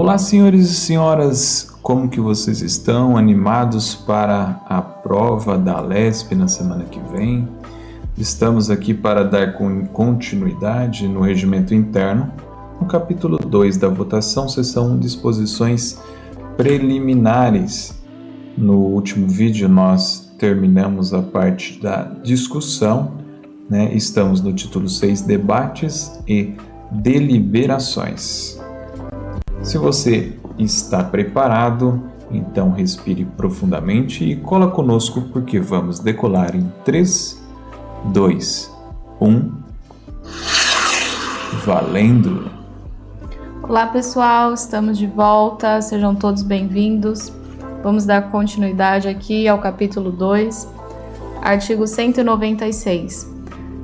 Olá, senhores e senhoras, como que vocês estão? Animados para a prova da Alesp na semana que vem? Estamos aqui para dar continuidade no regimento interno, no capítulo 2 da votação, seção 1, disposições preliminares. No último vídeo nós terminamos a parte da discussão, né? Estamos no título 6, debates e deliberações. Se você está preparado, então respire profundamente e cola conosco porque vamos decolar em 3, 2, 1, valendo! Olá pessoal, estamos de volta, sejam todos bem-vindos. Vamos dar continuidade aqui ao capítulo 2, artigo 196.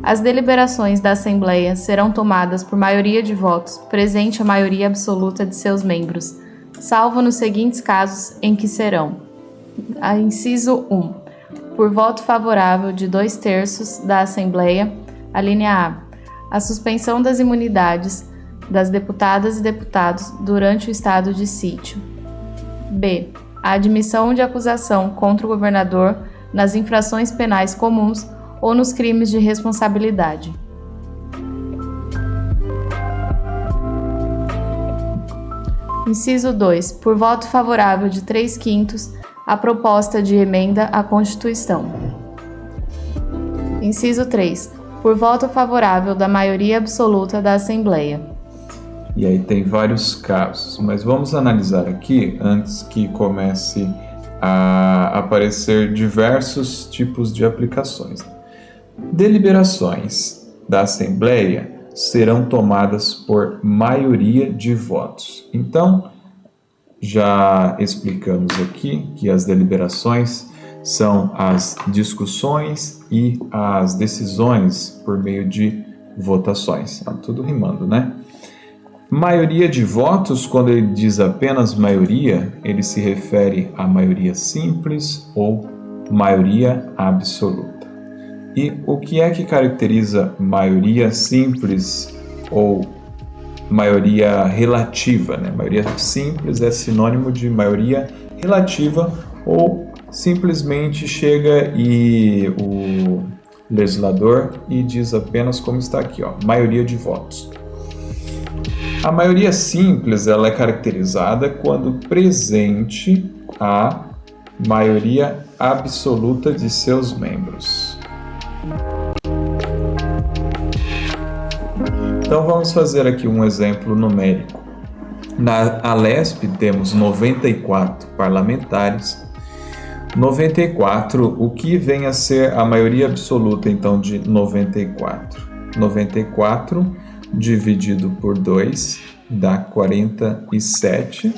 As deliberações da Assembleia serão tomadas por maioria de votos, presente a maioria absoluta de seus membros, salvo nos seguintes casos em que serão. Inciso 1. Por voto favorável de 2/3 da Assembleia, a linha A. A suspensão das imunidades das deputadas e deputados durante o estado de sítio. B. A admissão de acusação contra o governador nas infrações penais comuns ou nos crimes de responsabilidade. Inciso 2. Por voto favorável de 3/5, a proposta de emenda à Constituição. Inciso 3. Por voto favorável da maioria absoluta da Assembleia. E aí tem vários casos, mas vamos analisar aqui antes que comece a aparecer diversos tipos de aplicações. Deliberações da Assembleia serão tomadas por maioria de votos. Então, já explicamos aqui que as deliberações são as discussões e as decisões por meio de votações. Tudo rimando, né? Maioria de votos, quando ele diz apenas maioria, ele se refere à maioria simples ou maioria absoluta. E o que é que caracteriza maioria simples ou maioria relativa, né? Maioria simples é sinônimo de maioria relativa ou simplesmente chega e o legislador e diz apenas como está aqui, ó, maioria de votos. A maioria simples ela é caracterizada quando presente a maioria absoluta de seus membros. Então vamos fazer aqui um exemplo numérico. Na Alesp temos 94 parlamentares. 94, o que vem a ser a maioria absoluta então de 94? 94 dividido por 2 dá 47.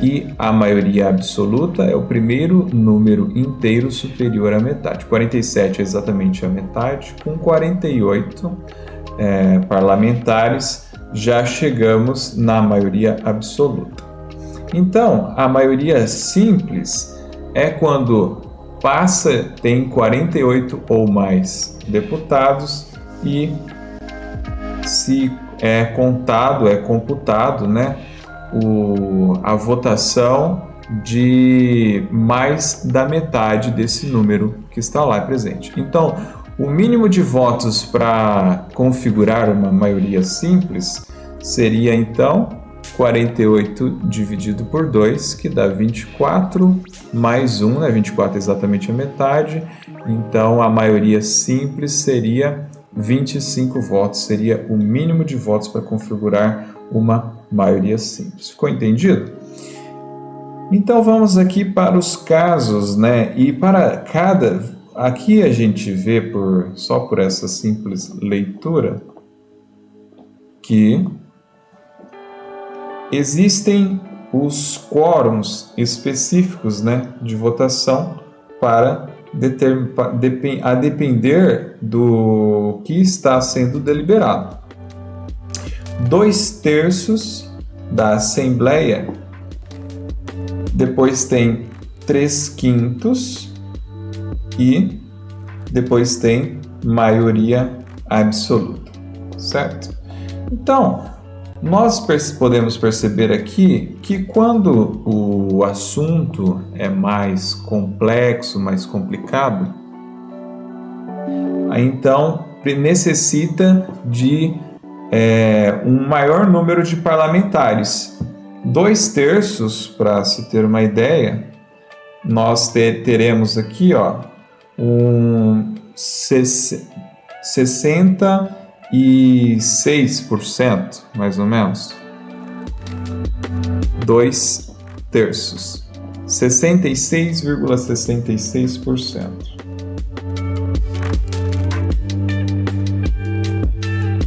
E a maioria absoluta é o primeiro número inteiro superior à metade. 47 é exatamente a metade. Com 48 parlamentares, já chegamos na maioria absoluta. Então, a maioria simples é quando tem 48 ou mais deputados e se é computado, né, a votação de mais da metade desse número que está lá presente. Então, o mínimo de votos para configurar uma maioria simples seria, então, 48 dividido por 2, que dá 24, mais 1, né? 24 é exatamente a metade. Então, a maioria simples seria 25 votos, seria o mínimo de votos para configurar uma maioria simples. Ficou entendido? Então vamos aqui para os casos, né? E para cada... Aqui a gente vê, só por essa simples leitura, que existem os quórums específicos, né, de votação para a depender do que está sendo deliberado. 2/3 da Assembleia, depois tem 3/5 e depois tem maioria absoluta, certo? Então, Nós podemos perceber aqui que quando o assunto é mais complexo, mais complicado, então necessita de um maior número de parlamentares. 2/3, para se ter uma ideia, nós teremos aqui 66%, mais ou menos. 2/3, 66,66%.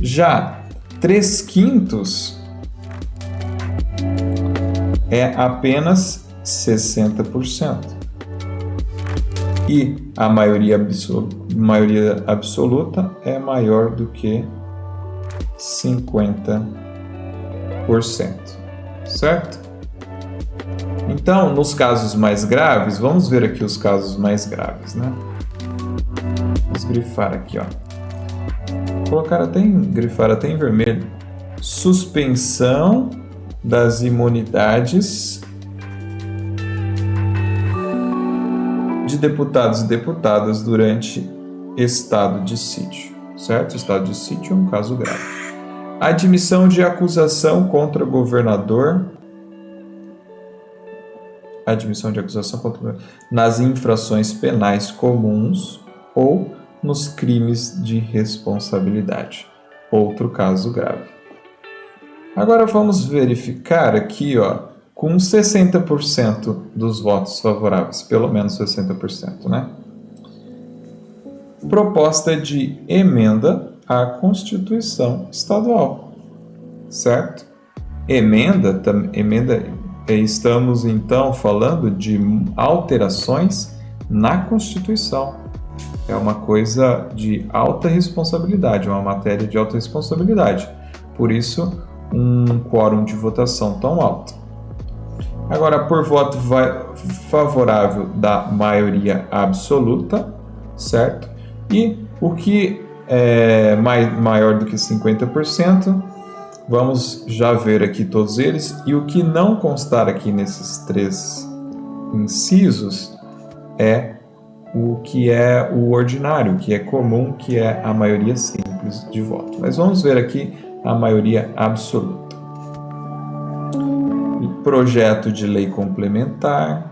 Já 3/5 é apenas 60%. E a maioria absoluta é maior do que 50%. Certo? Então, nos casos mais graves, vamos ver aqui os casos mais graves, né? Vamos grifar aqui, grifar até em vermelho. Suspensão das imunidades de deputados e deputadas durante estado de sítio, certo? Estado de sítio é um caso grave. Admissão de acusação contra governador. Nas infrações penais comuns ou nos crimes de responsabilidade. Outro caso grave. Agora vamos verificar aqui, com 60% dos votos favoráveis, pelo menos 60%, né? Proposta de emenda à Constituição Estadual, certo? Emenda, estamos então falando de alterações na Constituição. É uma coisa de alta responsabilidade, uma matéria de alta responsabilidade. Por isso, um quórum de votação tão alto. Agora, por voto favorável da maioria absoluta, certo? E o que é maior do que 50%, vamos já ver aqui todos eles. E o que não constar aqui nesses 3 incisos é o que é o ordinário, que é comum, que é a maioria simples de voto. Mas vamos ver aqui a maioria absoluta. Projeto de lei complementar,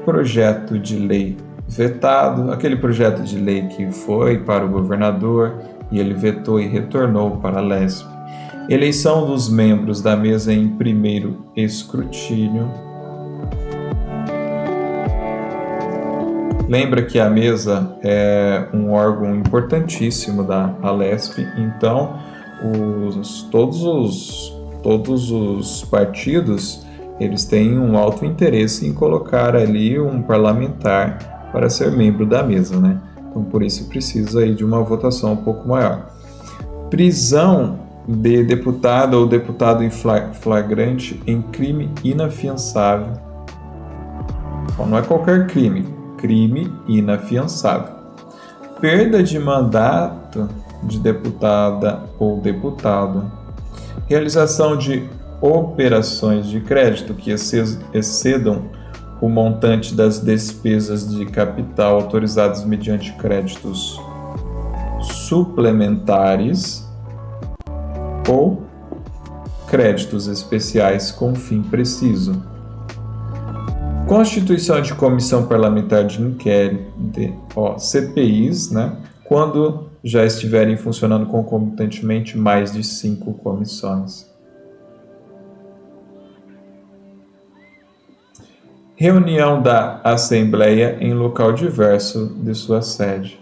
projeto de lei vetado, aquele projeto de lei que foi para o governador e ele vetou e retornou para a LESP. Eleição dos membros da mesa em primeiro escrutínio. Lembra que a mesa é um órgão importantíssimo da Alesp, então todos os partidos eles têm um alto interesse em colocar ali um parlamentar para ser membro da mesa, né? Então por isso precisa aí de uma votação um pouco maior. Prisão de deputado ou deputado em flagrante em crime inafiançável. Bom, não é qualquer crime inafiançável. Perda de mandato de deputada ou deputado. Realização de operações de crédito que excedam o montante das despesas de capital autorizadas mediante créditos suplementares ou créditos especiais com fim preciso. Constituição de comissão parlamentar de inquérito, CPIs, né? Quando já estiverem funcionando concomitantemente mais de 5 comissões. Reunião da Assembleia em local diverso de sua sede.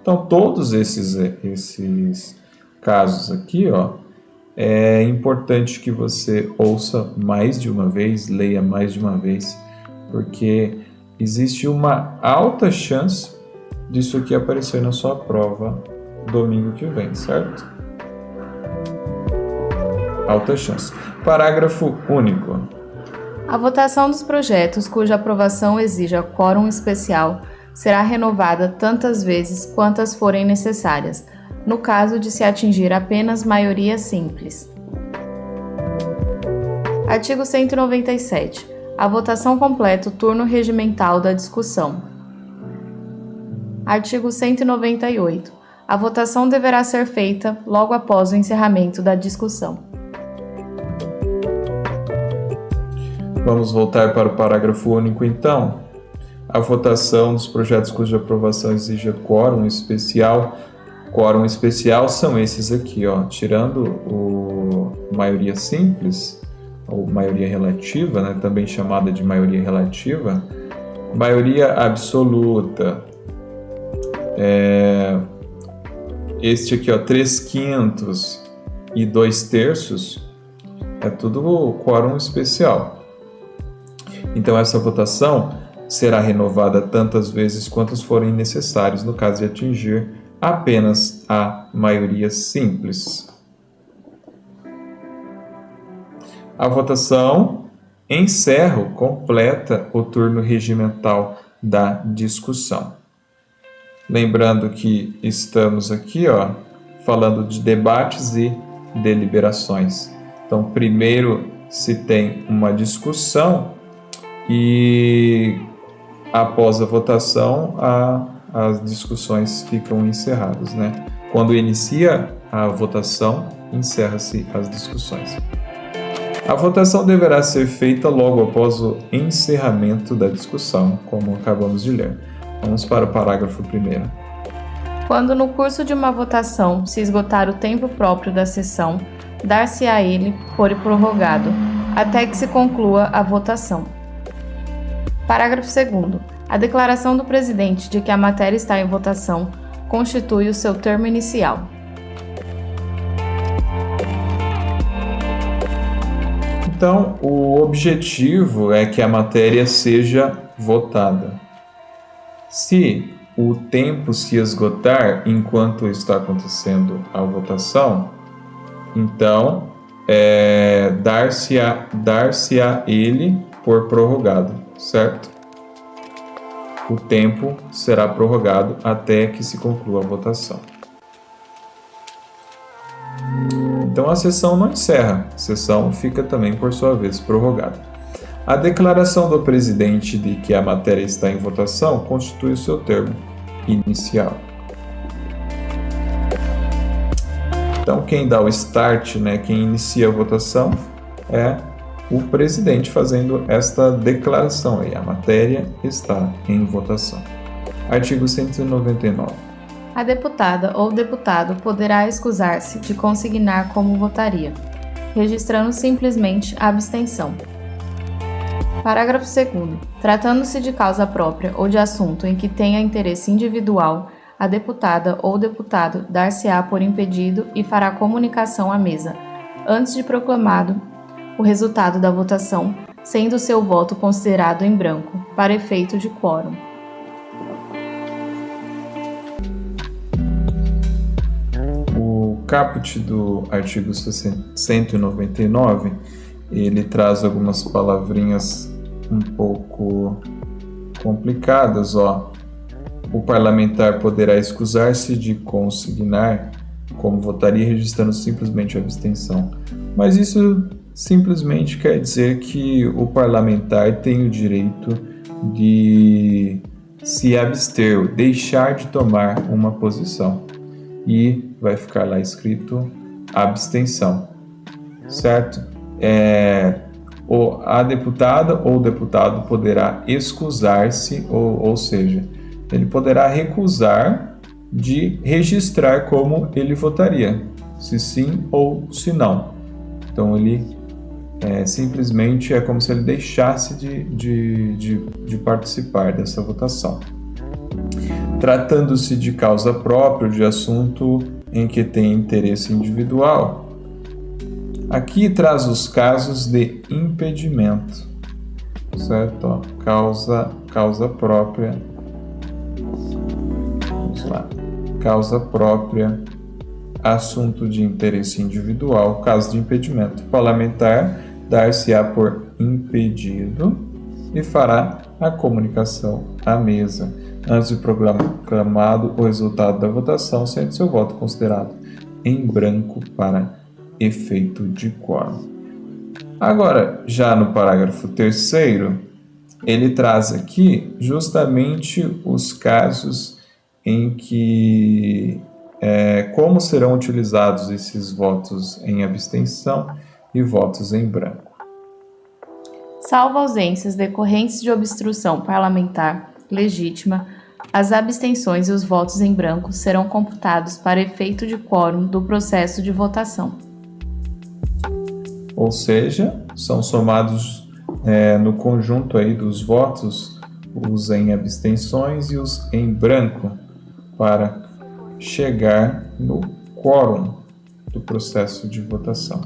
Então, todos esses casos aqui, é importante que você ouça mais de uma vez, leia mais de uma vez, porque existe uma alta chance disso aqui aparecer na sua prova domingo que vem, certo? Alta chance. Parágrafo único. A votação dos projetos cuja aprovação exija quórum especial será renovada tantas vezes quantas forem necessárias, no caso de se atingir apenas maioria simples. Artigo 197. A votação completa o turno regimental da discussão. Artigo 198. A votação deverá ser feita logo após o encerramento da discussão. Vamos voltar para o parágrafo único, então. A votação dos projetos cuja aprovação exija quórum especial. Quórum especial são esses aqui, ó. Tirando o maioria simples, ou maioria relativa, né, também chamada de maioria relativa, maioria absoluta, este aqui, ó, 3/5 e 2/3, é tudo quórum especial. Então essa votação será renovada tantas vezes quantas forem necessárias no caso de atingir apenas a maioria simples. A votação encerra, completa o turno regimental da discussão. Lembrando que estamos aqui, ó, falando de debates e deliberações. Então, primeiro se tem uma discussão e após a votação as discussões ficam encerradas, né? Quando inicia a votação, encerra-se as discussões. A votação deverá ser feita logo após o encerramento da discussão, como acabamos de ler. Vamos para o parágrafo 1º. Quando no curso de uma votação se esgotar o tempo próprio da sessão, dar-se-á ele por prorrogado, até que se conclua a votação. Parágrafo 2º. A declaração do presidente de que a matéria está em votação constitui o seu termo inicial. Então, o objetivo é que a matéria seja votada. Se o tempo se esgotar enquanto está acontecendo a votação, então dar-se-á ele por prorrogado, certo? O tempo será prorrogado até que se conclua a votação. Então a sessão não encerra, a sessão fica também, por sua vez, prorrogada. A declaração do presidente de que a matéria está em votação constitui o seu termo inicial. Então quem dá o start, né, quem inicia a votação é o presidente fazendo esta declaração aí, a matéria está em votação. Artigo 199. A deputada ou deputado poderá excusar-se de consignar como votaria, registrando simplesmente a abstenção. Parágrafo 2º. Tratando-se de causa própria ou de assunto em que tenha interesse individual, a deputada ou deputado dar-se-á por impedido e fará comunicação à mesa, antes de proclamado o resultado da votação, sendo seu voto considerado em branco, para efeito de quórum. O caput do artigo 199, ele traz algumas palavrinhas um pouco complicadas, ó. O parlamentar poderá excusar-se de consignar como votaria, registrando simplesmente a abstenção. Mas isso simplesmente quer dizer que o parlamentar tem o direito de se abster, deixar de tomar uma posição. E vai ficar lá escrito abstenção, certo? A deputada ou o deputado poderá excusar-se, ou seja, ele poderá recusar de registrar como ele votaria, se sim ou se não. Então ele simplesmente é como se ele deixasse de participar dessa votação. Tratando-se de causa própria, de assunto em que tem interesse individual, aqui traz os casos de impedimento, certo? Ó, causa própria. Vamos lá. Causa própria, assunto de interesse individual, caso de impedimento. O parlamentar dar-se-á por impedido e fará a comunicação à mesa, antes de proclamado o resultado da votação, sendo seu voto considerado em branco para efeito de quórum. Agora, já no parágrafo 3º, ele traz aqui justamente os casos em que como serão utilizados esses votos em abstenção e votos em branco. Salvo ausências decorrentes de obstrução parlamentar legítima, as abstenções e os votos em branco serão computados para efeito de quórum do processo de votação. Ou seja, são somados no conjunto aí dos votos os em abstenções e os em branco para chegar no quórum do processo de votação.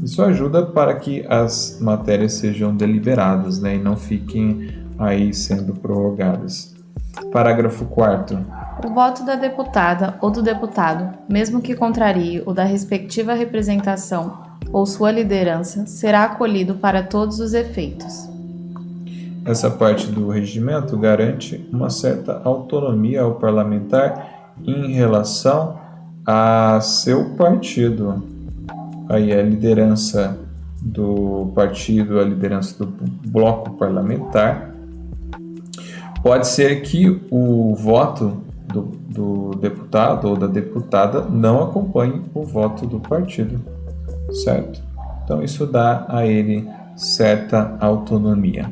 Isso ajuda para que as matérias sejam deliberadas, né, e não fiquem aí sendo prorrogadas. Parágrafo 4º. O voto da deputada ou do deputado, mesmo que contrarie o da respectiva representação ou sua liderança, será acolhido para todos os efeitos. Essa parte do regimento garante uma certa autonomia ao parlamentar em relação a seu partido. Aí a liderança do partido, a liderança do bloco parlamentar. Pode ser que o voto do deputado ou da deputada não acompanhe o voto do partido, certo? Então isso dá a ele certa autonomia.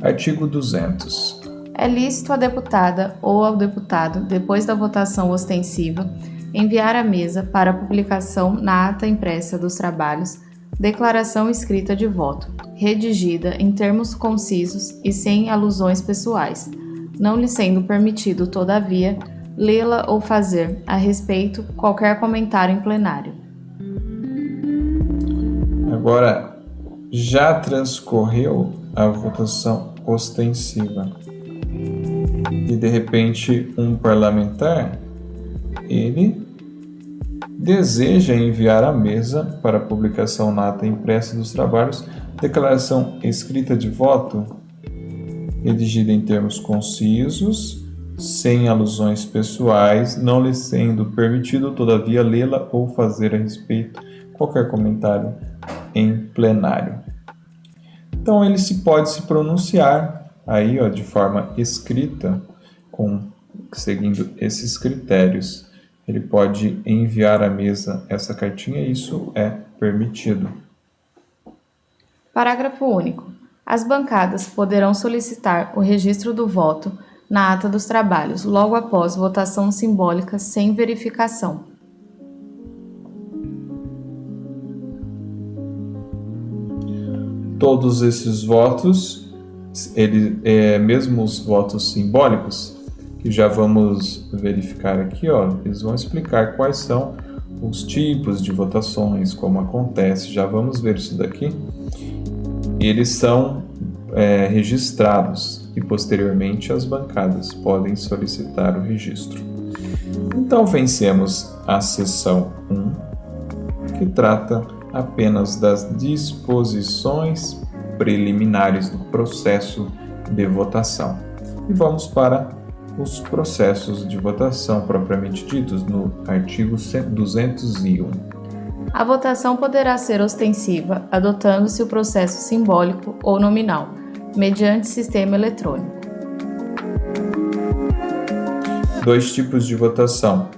Artigo 200. É lícito à deputada ou ao deputado, depois da votação ostensiva, enviar à mesa para publicação na ata impressa dos trabalhos declaração escrita de voto, redigida em termos concisos e sem alusões pessoais, não lhe sendo permitido, todavia, lê-la ou fazer, a respeito, qualquer comentário em plenário. Agora, já transcorreu a votação ostensiva e, de repente, um parlamentar, ele deseja enviar à mesa para publicação na ata impressa dos trabalhos declaração escrita de voto, redigida em termos concisos, sem alusões pessoais, não lhe sendo permitido, todavia, lê-la ou fazer a respeito qualquer comentário em plenário. Então, ele pode se pronunciar aí, de forma escrita, seguindo esses critérios. Ele pode enviar à mesa essa cartinha e isso é permitido. Parágrafo único. As bancadas poderão solicitar o registro do voto na ata dos trabalhos, logo após votação simbólica sem verificação. Todos esses votos, mesmo os votos simbólicos, que já vamos verificar aqui, eles vão explicar quais são os tipos de votações, como acontece, já vamos ver isso daqui. Eles são registrados e posteriormente as bancadas podem solicitar o registro. Então vencemos a seção 1, que trata apenas das disposições preliminares do processo de votação. E vamos para os processos de votação propriamente ditos no artigo 201. A votação poderá ser ostensiva, adotando-se o processo simbólico ou nominal, mediante sistema eletrônico. 2 tipos de votação.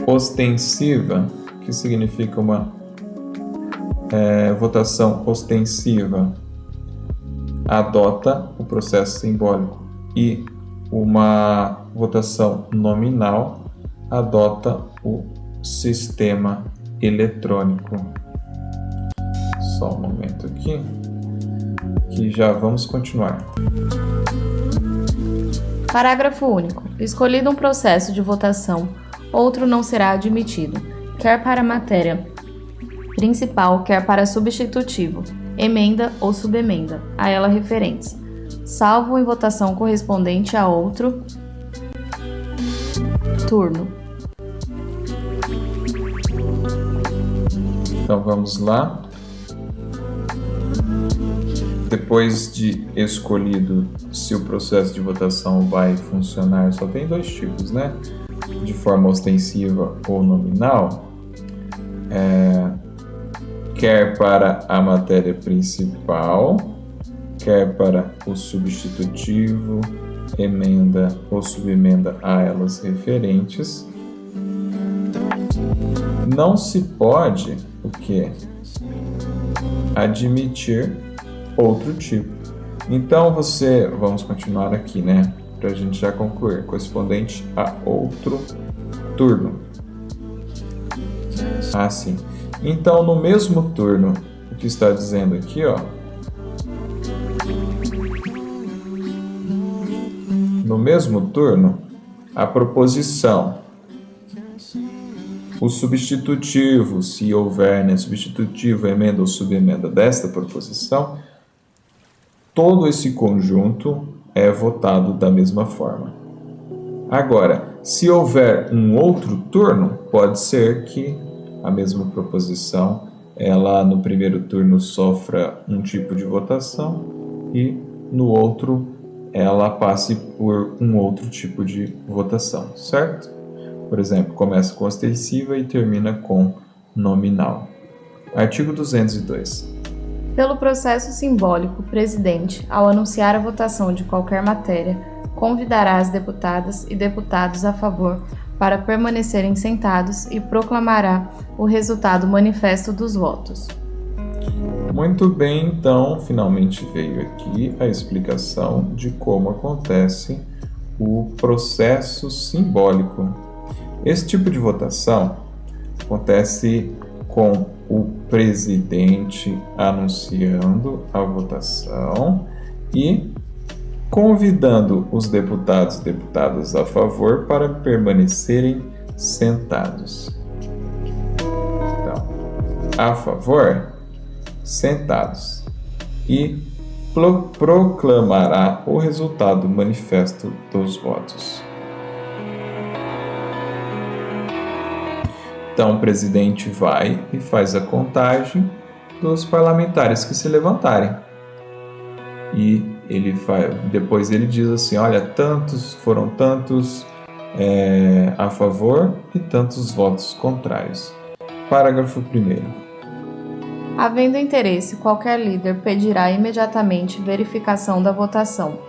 Ostensiva, que significa uma votação ostensiva, adota o processo simbólico, e uma votação nominal adota o sistema eletrônico. Só um momento aqui, que já vamos continuar. Parágrafo único. Escolhido um processo de votação, outro não será admitido, quer para a matéria principal, quer para substitutivo, emenda ou subemenda, a ela referentes, salvo em votação correspondente a outro turno. Então vamos lá. Depois de escolhido se o processo de votação vai funcionar, só tem 2 tipos, né? De forma ostensiva ou nominal. quer para a matéria principal, quer para o substitutivo, emenda ou subemenda a elas referentes. Não se pode o quê? Admitir outro tipo. Então vamos continuar aqui, né? Para a gente já concluir. Correspondente a outro turno. Assim. Então, no mesmo turno, o que está dizendo aqui, ó. No mesmo turno, a proposição, o substitutivo, se houver, né, substitutivo, emenda ou subemenda desta proposição, todo esse conjunto é votado da mesma forma. Agora, se houver um outro turno, pode ser que a mesma proposição, ela no primeiro turno sofra um tipo de votação e no outro ela passe por um outro tipo de votação, certo? Por exemplo, começa com ostensiva e termina com nominal. Artigo 202. Pelo processo simbólico, o presidente, ao anunciar a votação de qualquer matéria, convidará as deputadas e deputados a favor para permanecerem sentados e proclamará o resultado manifesto dos votos. Muito bem, então, finalmente veio aqui a explicação de como acontece o processo simbólico. Esse tipo de votação acontece com o presidente anunciando a votação e convidando os deputados e deputadas a favor para permanecerem sentados. Então, a favor, sentados, e proclamará o resultado manifesto dos votos. Então, o presidente vai e faz a contagem dos parlamentares que se levantarem. E depois ele diz assim, olha, foram tantos a favor e tantos votos contrários. Parágrafo 1º. Havendo interesse, qualquer líder pedirá imediatamente verificação da votação.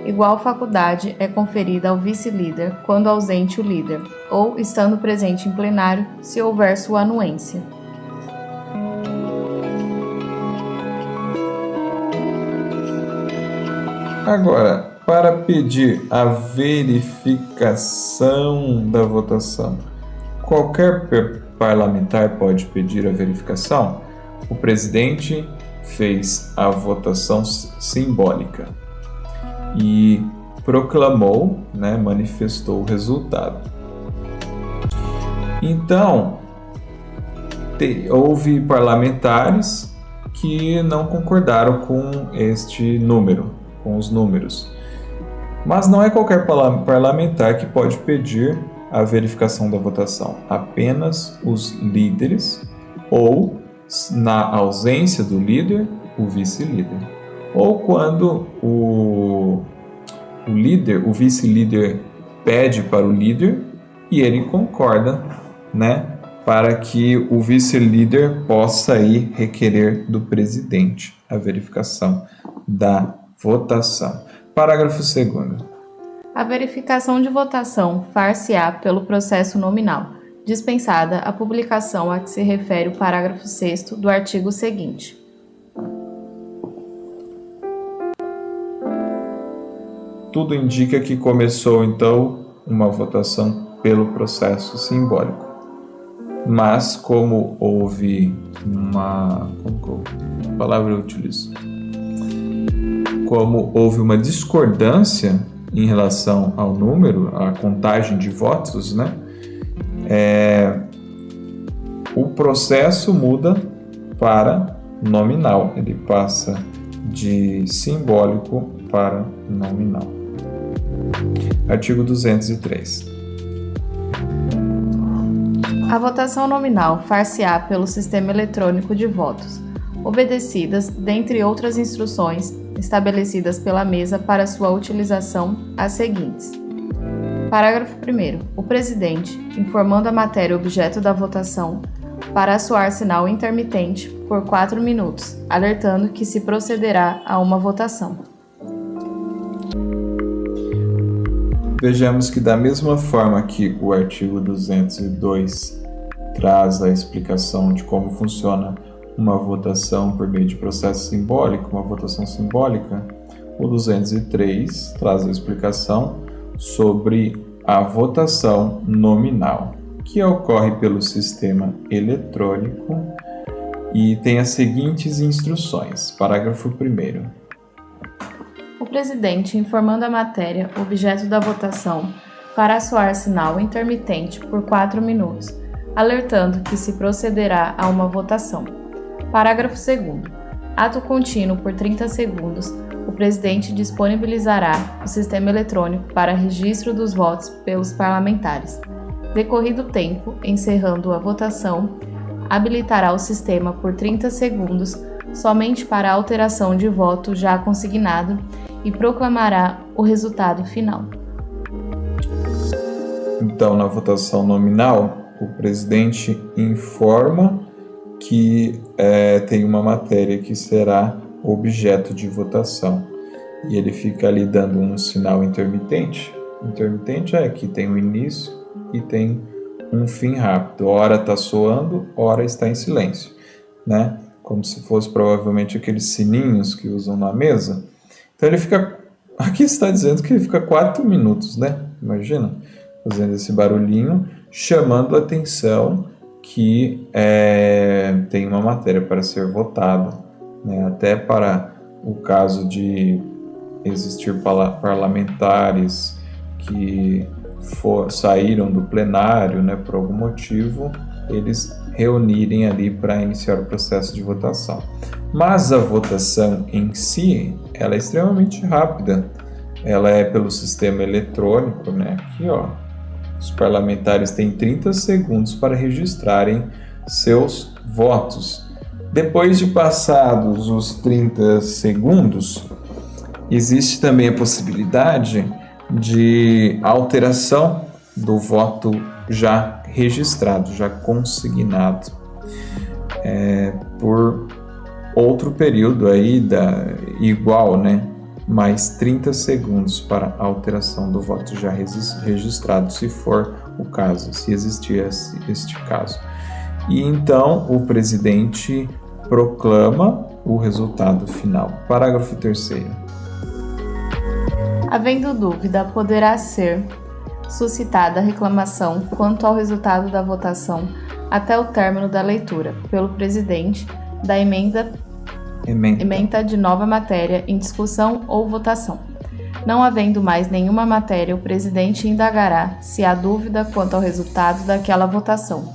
Igual faculdade é conferida ao vice-líder quando ausente o líder, ou estando presente em plenário, se houver sua anuência. Agora, para pedir a verificação da votação, qualquer parlamentar pode pedir a verificação? O presidente fez a votação simbólica e proclamou, né, manifestou o resultado. Então, houve parlamentares que não concordaram com este número, com os números. Mas não é qualquer parlamentar que pode pedir a verificação da votação, apenas os líderes ou, na ausência do líder, o vice-líder. Ou quando o vice-líder pede para o líder e ele concorda, né, para que o vice-líder possa ir requerer do presidente a verificação da votação. Parágrafo 2º. A verificação de votação far-se-á pelo processo nominal, dispensada a publicação a que se refere o parágrafo 6º do artigo seguinte. Tudo indica que começou, então, uma votação pelo processo simbólico. Mas, como houve Como houve uma discordância em relação ao número, à contagem de votos, né? O processo muda para nominal. Ele passa de simbólico para nominal. Artigo 203. A votação nominal far-se-á pelo sistema eletrônico de votos, obedecidas, dentre outras instruções, estabelecidas pela mesa para sua utilização, as seguintes. Parágrafo 1º. O presidente, informando a matéria objeto da votação, fará soar sinal intermitente por 4 minutos, alertando que se procederá a uma votação. Vejamos que da mesma forma que o artigo 202 traz a explicação de como funciona uma votação por meio de processo simbólico, uma votação simbólica, o 203 traz a explicação sobre a votação nominal, que ocorre pelo sistema eletrônico e tem as seguintes instruções. Parágrafo 1º. O presidente, informando a matéria, objeto da votação, fará soar sinal intermitente por 4 minutos, alertando que se procederá a uma votação. Parágrafo 2º. Ato contínuo por 30 segundos, o presidente disponibilizará o sistema eletrônico para registro dos votos pelos parlamentares. Decorrido o tempo, encerrando a votação, habilitará o sistema por 30 segundos somente para a alteração de voto já consignado e proclamará o resultado final. Então, na votação nominal, o presidente informa que tem uma matéria que será objeto de votação. E ele fica ali dando um sinal intermitente. Intermitente é que tem um início e tem um fim rápido. Ora está soando, ora está em silêncio, né? Como se fosse provavelmente aqueles sininhos que usam na mesa. Então ele fica, aqui está dizendo que ele fica 4 minutos, né? Imagina, fazendo esse barulhinho, chamando a atenção que tem uma matéria para ser votada, né? Até para o caso de existir parlamentares que saíram do plenário, né, por algum motivo, eles reunirem ali para iniciar o processo de votação. Mas a votação em si, ela é extremamente rápida. Ela é pelo sistema eletrônico, né? Aqui, ó, os parlamentares têm 30 segundos para registrarem seus votos. Depois de passados os 30 segundos, existe também a possibilidade de alteração do voto já registrado, já consignado, por outro período aí igual, né? Mais 30 segundos para alteração do voto já registrado, se for o caso, se existir este caso. E então o presidente proclama o resultado final. Parágrafo 3º. Havendo dúvida, poderá ser suscitada reclamação quanto ao resultado da votação até o término da leitura, pelo presidente, da ementa de nova matéria em discussão ou votação. Não havendo mais nenhuma matéria, o presidente indagará se há dúvida quanto ao resultado daquela votação.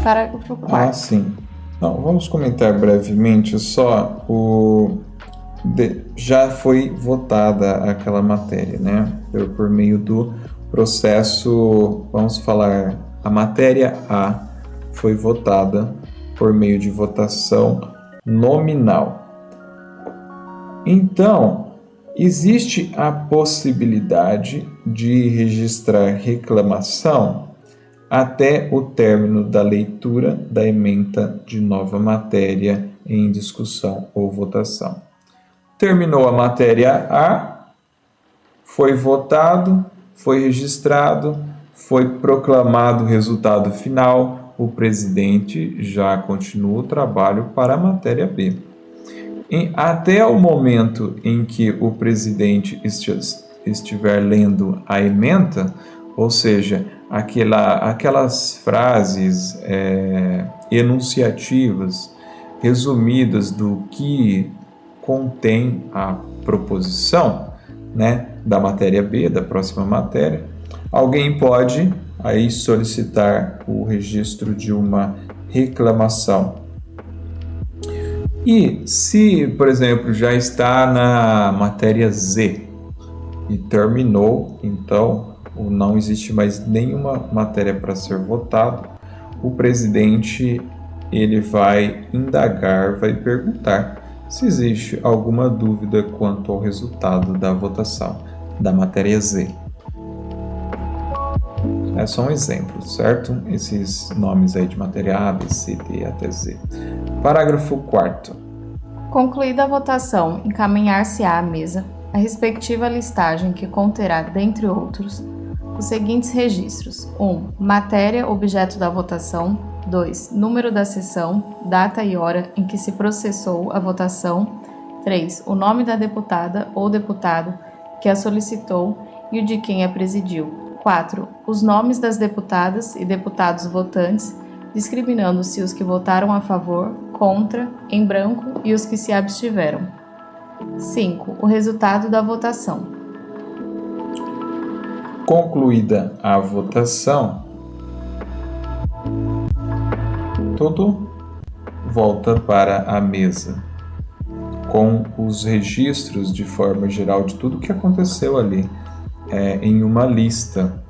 Parágrafo 4º. Sim. Não, vamos comentar brevemente só já foi votada aquela matéria, né? Por meio do processo, vamos falar, a matéria A foi votada por meio de votação nominal. Então, existe a possibilidade de registrar reclamação até o término da leitura da ementa de nova matéria em discussão ou votação. Terminou a matéria A, foi votado, foi registrado, foi proclamado o resultado final, o presidente já continua o trabalho para a matéria B. Até o momento em que o presidente estiver lendo a ementa, ou seja, aquelas frases enunciativas, resumidas do que contém a proposição, né, da matéria B, da próxima matéria, alguém pode aí solicitar o registro de uma reclamação. E se, por exemplo, já está na matéria Z e terminou, então não existe mais nenhuma matéria para ser votada, o presidente ele vai indagar, vai perguntar se existe alguma dúvida quanto ao resultado da votação da matéria Z. É só um exemplo, certo? Esses nomes aí de matéria A, B, C, D até Z. Parágrafo 4º. Concluída a votação, encaminhar-se-á à mesa a respectiva listagem que conterá, dentre outros, os seguintes registros: 1. Matéria objeto da votação. 2. Número da sessão, data e hora em que se processou a votação. 3. O nome da deputada ou deputado que a solicitou e o de quem a presidiu. 4. Os nomes das deputadas e deputados votantes, discriminando-se os que votaram a favor, contra, em branco e os que se abstiveram. 5. O resultado da votação. Concluída a votação, tudo volta para a mesa, com os registros de forma geral de tudo que aconteceu ali, em uma lista,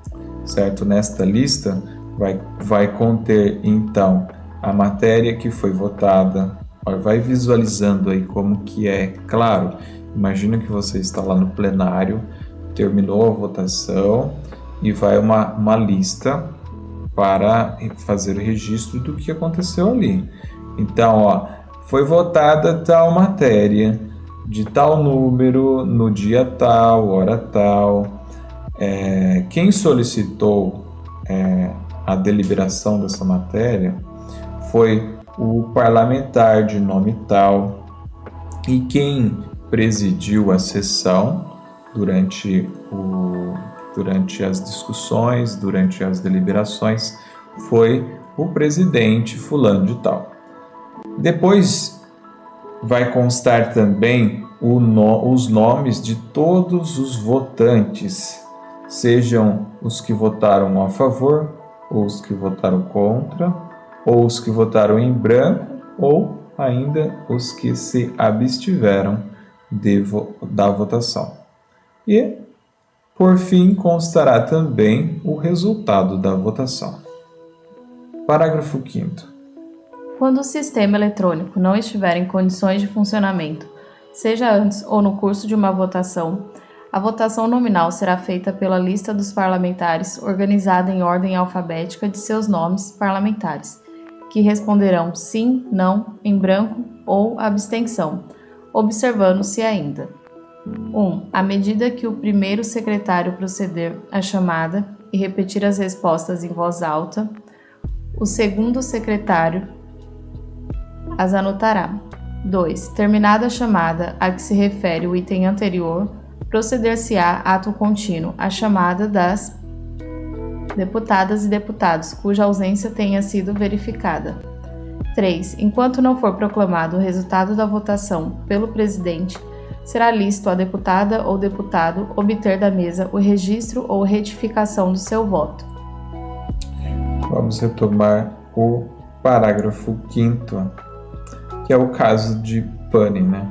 certo? Nesta lista vai conter, então, a matéria que foi votada. Vai visualizando aí como que é. Claro, imagina que você está lá no plenário, terminou a votação e vai uma lista para fazer o registro do que aconteceu ali. Então, foi votada tal matéria, de tal número, no dia tal, hora tal. Quem solicitou a deliberação dessa matéria foi o parlamentar de nome tal, e quem presidiu a sessão durante as discussões, durante as deliberações, foi o presidente fulano de tal. Depois vai constar também os nomes de todos os votantes, sejam os que votaram a favor, ou os que votaram contra, ou os que votaram em branco, ou ainda os que se abstiveram da votação. E, por fim, constará também o resultado da votação. Parágrafo 5º. Quando o sistema eletrônico não estiver em condições de funcionamento, seja antes ou no curso de uma votação, a votação nominal será feita pela lista dos parlamentares organizada em ordem alfabética de seus nomes parlamentares, que responderão sim, não, em branco ou abstenção, observando-se ainda: 1. À medida que o primeiro secretário proceder à chamada e repetir as respostas em voz alta, o segundo secretário as anotará. 2. Terminada a chamada a que se refere o item anterior, proceder-se-á ato contínuo à chamada das deputadas e deputados cuja ausência tenha sido verificada. 3. Enquanto não for proclamado o resultado da votação pelo presidente, será lícito à deputada ou deputado obter da mesa o registro ou retificação do seu voto. Vamos retomar o parágrafo 5º, que é o caso de pane, né?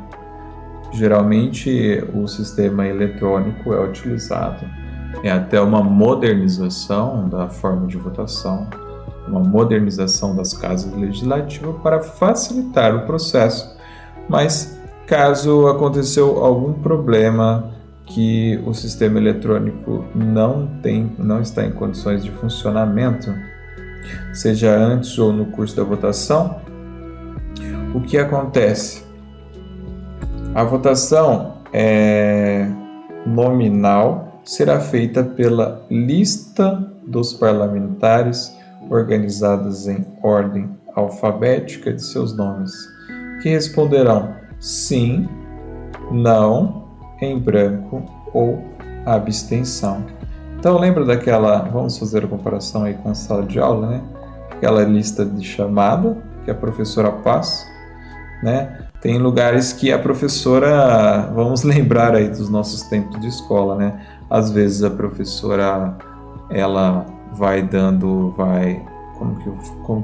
Geralmente o sistema eletrônico é utilizado. É até uma modernização da forma de votação, uma modernização das casas legislativas para facilitar o processo. Mas caso aconteceu algum problema que o sistema eletrônico não está em condições de funcionamento, seja antes ou no curso da votação, o que acontece? A votação nominal será feita pela lista dos parlamentares organizadas em ordem alfabética de seus nomes, que responderão sim, não, em branco ou abstenção. Então lembra vamos fazer a comparação aí com a sala de aula, né? Aquela lista de chamada que a professora passa, né? Tem lugares que a professora, vamos lembrar aí dos nossos tempos de escola, né? Às vezes a professora, ela como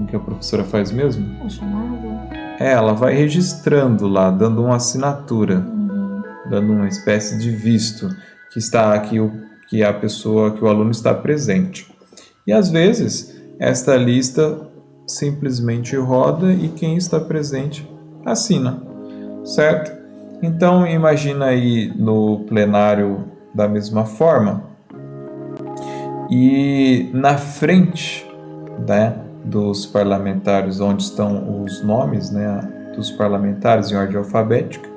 que a professora faz mesmo? A chamada? Ela vai registrando lá, dando uma assinatura, dando uma espécie de visto que está aqui que a pessoa, que o aluno está presente. E às vezes esta lista simplesmente roda e quem está presente assina, certo? Então imagina aí no plenário da mesma forma. E na frente, né, dos parlamentares, onde estão os nomes, né, dos parlamentares em ordem alfabética,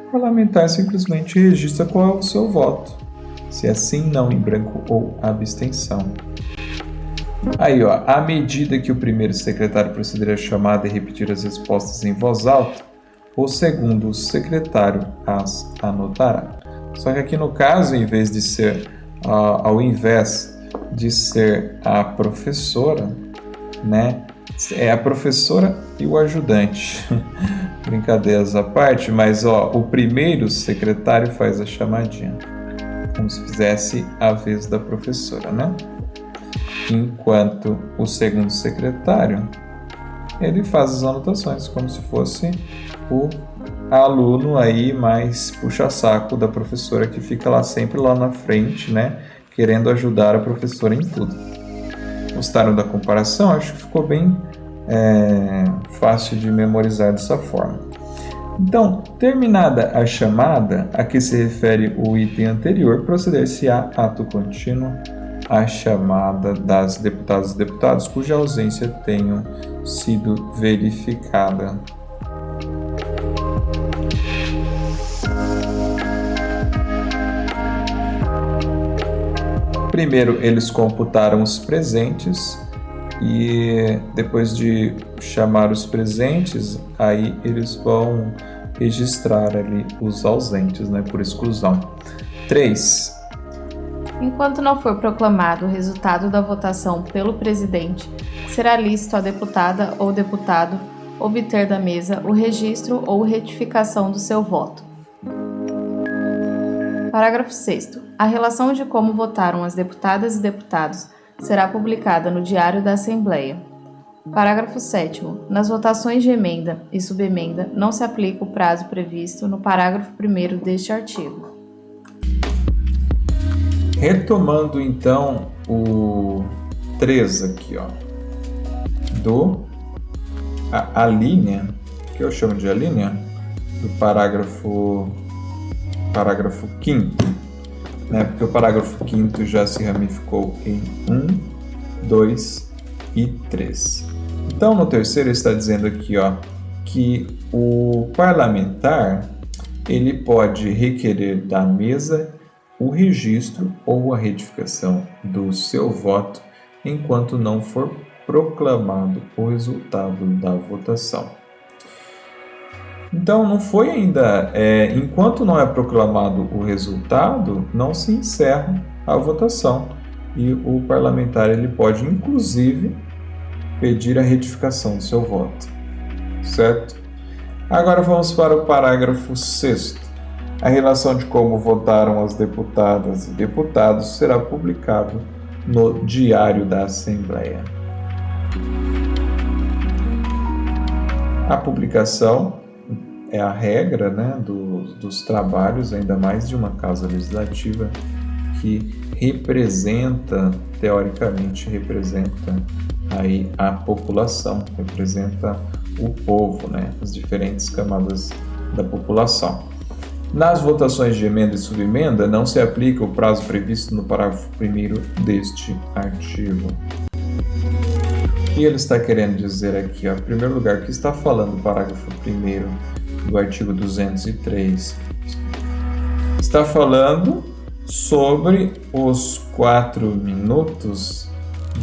o parlamentar simplesmente registra qual é o seu voto. Se é sim, não, em branco ou abstenção. Aí, ó, à medida que o primeiro secretário proceder à chamada e repetir as respostas em voz alta, o segundo secretário as anotará. Só que aqui no caso, ao invés de ser a professora, né, é a professora e o ajudante. Brincadeiras à parte, mas ó, o primeiro secretário faz a chamadinha, como se fizesse a vez da professora, né? Enquanto o segundo secretário, ele faz as anotações, como se fosse o aluno aí mais puxa-saco da professora, que fica lá sempre lá na frente, né? Querendo ajudar a professora em tudo. Gostaram da comparação? Acho que ficou bem fácil de memorizar dessa forma. Então, terminada a chamada a que se refere o item anterior, proceder-se-á ato contínuo a chamada das deputadas e deputados cuja ausência tenham sido verificada. Primeiro, eles computaram os presentes e depois de chamar os presentes, aí eles vão registrar ali os ausentes, né, por exclusão. 3. Enquanto não for proclamado o resultado da votação pelo presidente, será lícito à deputada ou deputado obter da mesa o registro ou retificação do seu voto. Parágrafo 6º. A relação de como votaram as deputadas e deputados será publicada no Diário da Assembleia. Parágrafo 7º. Nas votações de emenda e subemenda não se aplica o prazo previsto no parágrafo 1º deste artigo. Retomando então o 3 aqui, ó, a linha, que eu chamo de a linha, do parágrafo 5º, né? Porque o parágrafo 5º já se ramificou em 1, 2 e 3. Então, no terceiro está dizendo aqui, ó, que o parlamentar ele pode requerer da mesa o registro ou a retificação do seu voto enquanto não for proclamado o resultado da votação. Então, não foi ainda, enquanto não é proclamado o resultado, não se encerra a votação e o parlamentar ele pode, inclusive, pedir a retificação do seu voto, certo? Agora vamos para o parágrafo 6º. A relação de como votaram as deputadas e deputados será publicado no Diário da Assembleia. A publicação é a regra, né, dos trabalhos, ainda mais de uma casa legislativa que teoricamente representa aí a população, representa o povo, né, as diferentes camadas da população. Nas votações de emenda e subemenda, não se aplica o prazo previsto no parágrafo 1º deste artigo. O que ele está querendo dizer aqui? Ó? Em primeiro lugar, o que está falando o parágrafo 1º do artigo 203? Está falando sobre os 4 minutos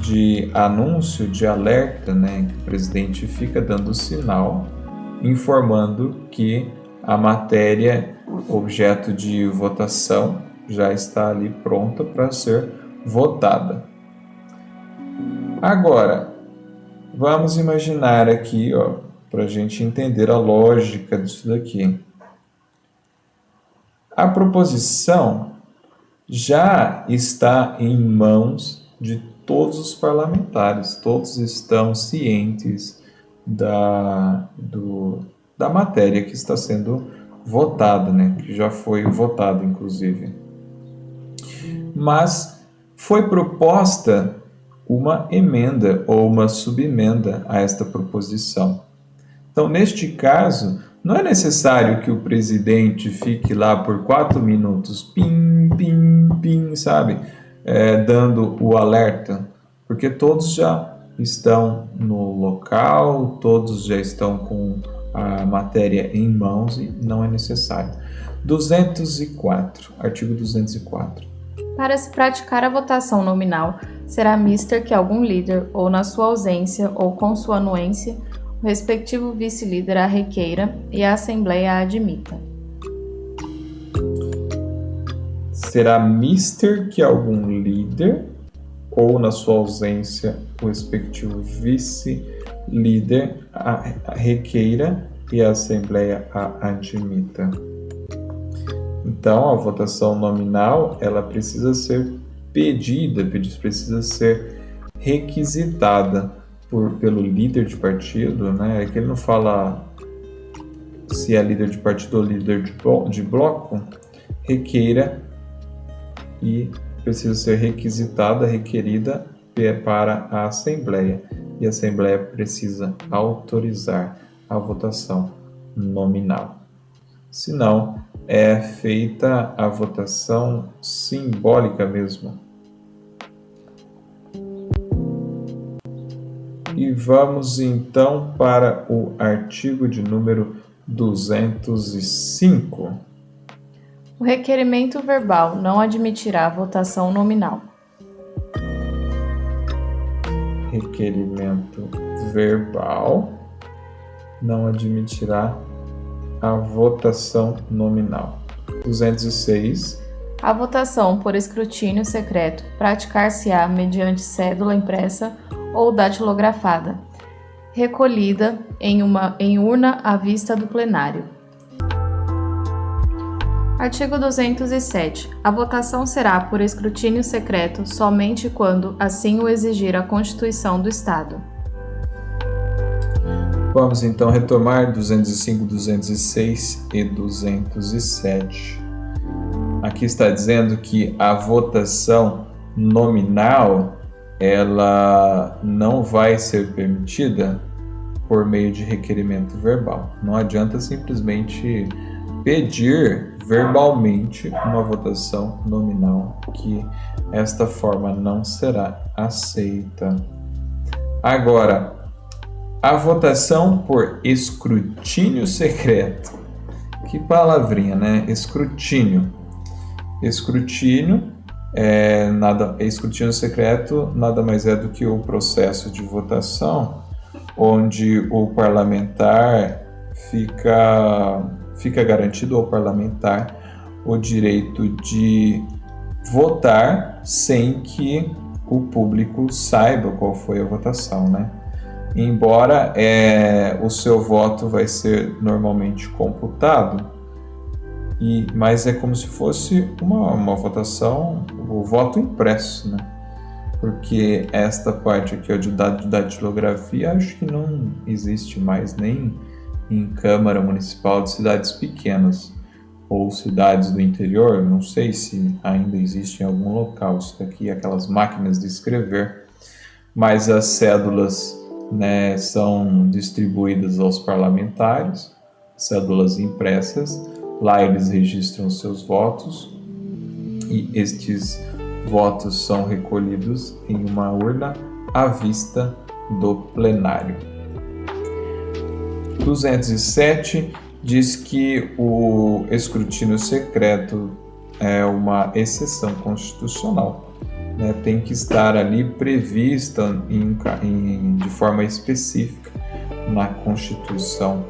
de anúncio, de alerta, né, que o presidente fica dando sinal, informando que a matéria objeto de votação já está ali pronta para ser votada. Agora, vamos imaginar aqui, para a gente entender a lógica disso daqui. A proposição já está em mãos de todos os parlamentares, todos estão cientes da matéria que está sendo votada, né? Que já foi votada, inclusive. Mas foi proposta uma emenda ou uma subemenda a esta proposição. Então, neste caso, não é necessário que o presidente fique lá por 4 minutos, pim, pim, pim, sabe? dando o alerta, porque todos já estão no local, todos já estão com a matéria em mãos e não é necessário. 204, artigo 204. Para se praticar a votação nominal, será mister que algum líder, ou na sua ausência ou com sua anuência, o respectivo vice-líder a requeira e a Assembleia a admita. Será mister que algum líder, ou na sua ausência, o respectivo vice-líder a requeira e a Assembleia a admita. Então, a votação nominal, ela precisa ser pedida, precisa ser requisitada pelo líder de partido, né? É que ele não fala se é líder de partido ou líder de bloco, requeira e precisa ser requisitada, requerida para a Assembleia. E a Assembleia precisa autorizar a votação nominal. Senão, é feita a votação simbólica mesmo. E vamos então para o artigo de número 205. O requerimento verbal não admitirá votação nominal. Requerimento verbal não admitirá a votação nominal. 206. A votação por escrutínio secreto praticar-se-á mediante cédula impressa ou datilografada, recolhida em urna à vista do plenário. Artigo 207. A votação será por escrutínio secreto somente quando assim o exigir a Constituição do Estado. Vamos então retomar 205, 206 e 207. Aqui está dizendo que a votação nominal ela não vai ser permitida por meio de requerimento verbal. Não adianta simplesmente pedir verbalmente uma votação nominal, que esta forma não será aceita. Agora, a votação por escrutínio secreto. Que palavrinha, né? Escrutínio. Escrutínio secreto nada mais é do que o processo de votação onde o parlamentar fica garantido ao parlamentar o direito de votar sem que o público saiba qual foi a votação, né? Embora o seu voto vai ser normalmente computado, mas é como se fosse uma votação, o voto impresso, né? Porque esta parte aqui de datilografia acho que não existe mais nem em Câmara Municipal de cidades pequenas ou cidades do interior, não sei se ainda existe em algum local isso daqui, aquelas máquinas de escrever, mas as cédulas, né, são distribuídas aos parlamentares, cédulas impressas, lá eles registram seus votos e estes votos são recolhidos em uma urna à vista do plenário. 207 diz que o escrutínio secreto é uma exceção constitucional, né? Tem que estar ali prevista de forma específica na Constituição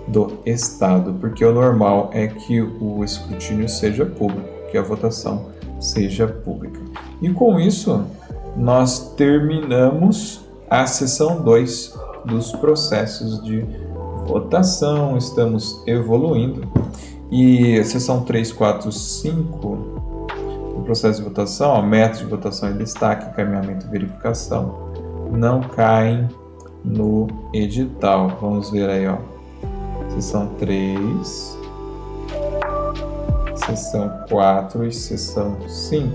do Estado, porque o normal é que o escrutínio seja público, que a votação seja pública. E com isso, nós terminamos a seção 2 dos processos de votação, estamos evoluindo. E a seção 3, 4, 5, o processo de votação, método de votação e destaque, encaminhamento e verificação, não caem no edital. Vamos ver aí, ó. Seção 3, seção 4 e seção 5.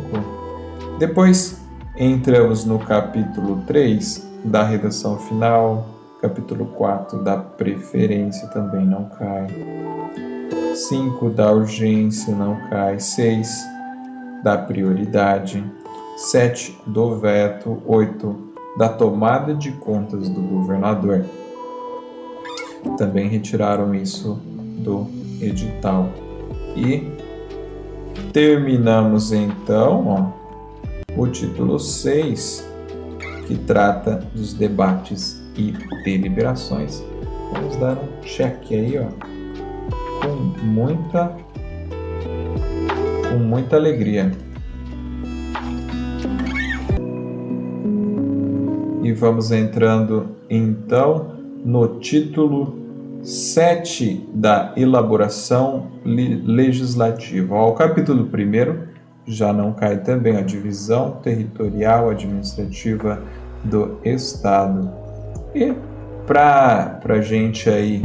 Depois entramos no capítulo 3 da redação final, capítulo 4 da preferência também não cai, 5 da urgência não cai, 6 da prioridade, 7 do veto, 8 da tomada de contas do governador. Também retiraram isso do edital. E terminamos então o título 6, que trata dos debates e deliberações. Vamos dar um check aí, com muita alegria. E vamos entrando então no título 7 da elaboração legislativa. O capítulo 1 já não cai também a divisão territorial administrativa do Estado. E para a gente aí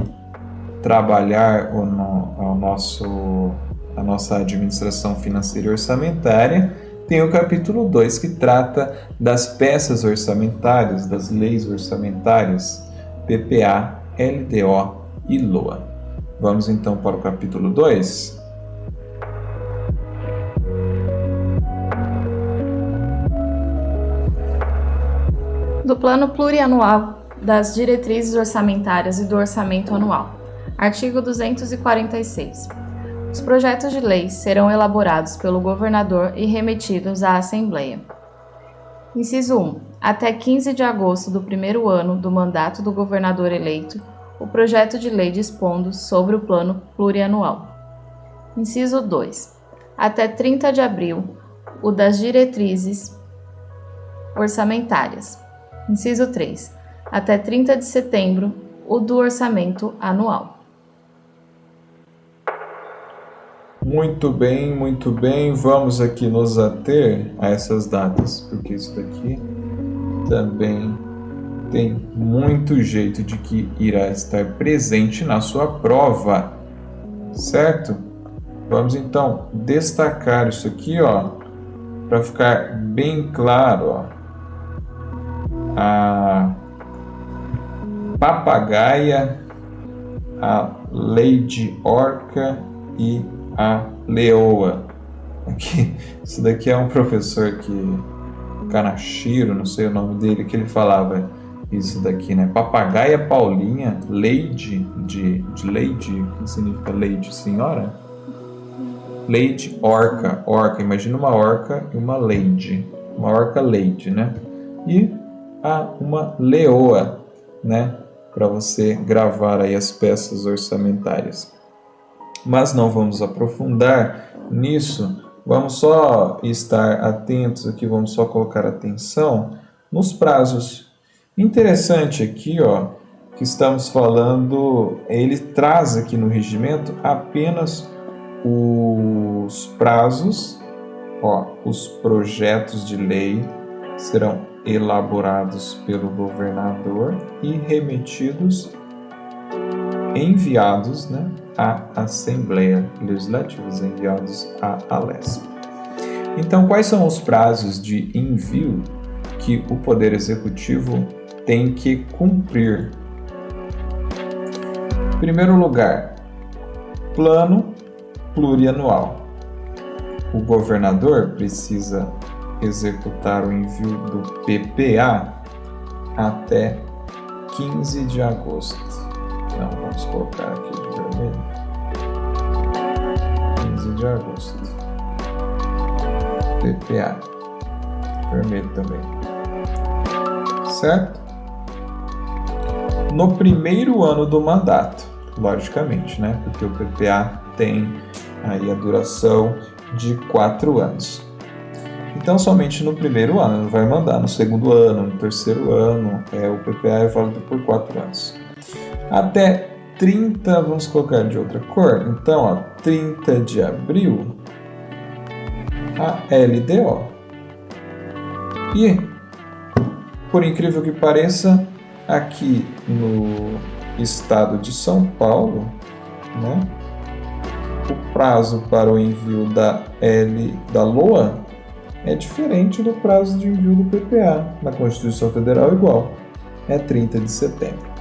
trabalhar a nossa administração financeira e orçamentária, tem o capítulo 2, que trata das peças orçamentárias, das leis orçamentárias, PPA, LDO e LOA. Vamos então para o capítulo 2. Do Plano Plurianual das Diretrizes Orçamentárias e do Orçamento Anual. Artigo 246. Os projetos de lei serão elaborados pelo governador e remetidos à Assembleia. Inciso 1. Até 15 de agosto do primeiro ano do mandato do governador eleito, o projeto de lei dispondo sobre o Plano Plurianual. Inciso 2. Até 30 de abril, o das diretrizes orçamentárias. Inciso 3. Até 30 de setembro, o do orçamento anual. Muito bem. Vamos aqui nos ater a essas datas, porque isso daqui também tem muito jeito de que irá estar presente na sua prova, certo? Vamos então destacar isso aqui, para ficar bem claro, a papagaia, a Lady Orca e a leoa. Isso daqui é um professor Kanashiro, não sei o nome dele, que ele falava isso daqui, né? Papagaia Paulinha, Lady de Lady, o que significa Lady? Senhora? Lady Orca, imagina uma orca e uma lady, uma orca lady, né? E uma leoa, né? Para você gravar aí as peças orçamentárias. Mas não vamos aprofundar nisso, vamos só estar atentos aqui, vamos só colocar atenção nos prazos. Interessante aqui, que estamos falando, ele traz aqui no regimento apenas os prazos, os projetos de lei serão elaborados pelo governador e remetidos, enviados, né, à Assembleia Legislativa, enviados à ALESP. Então, quais são os prazos de envio que o Poder Executivo tem que cumprir? Em primeiro lugar, plano plurianual. O governador precisa executar o envio do PPA até 15 de agosto. Então, vamos colocar aqui de vermelho. 15 de agosto. PPA. Vermelho também. Certo? No primeiro ano do mandato, logicamente, né? Porque o PPA tem aí a duração de 4 anos. Então, somente no primeiro ano, não vai mandar no segundo ano, no terceiro ano, o PPA é válido por 4 anos. Até 30, vamos colocar de outra cor, então, 30 de abril, a LDO. E, por incrível que pareça, aqui no estado de São Paulo, né, o prazo para o envio da LOA é diferente do prazo de envio do PPA. Na Constituição Federal igual, é 30 de setembro.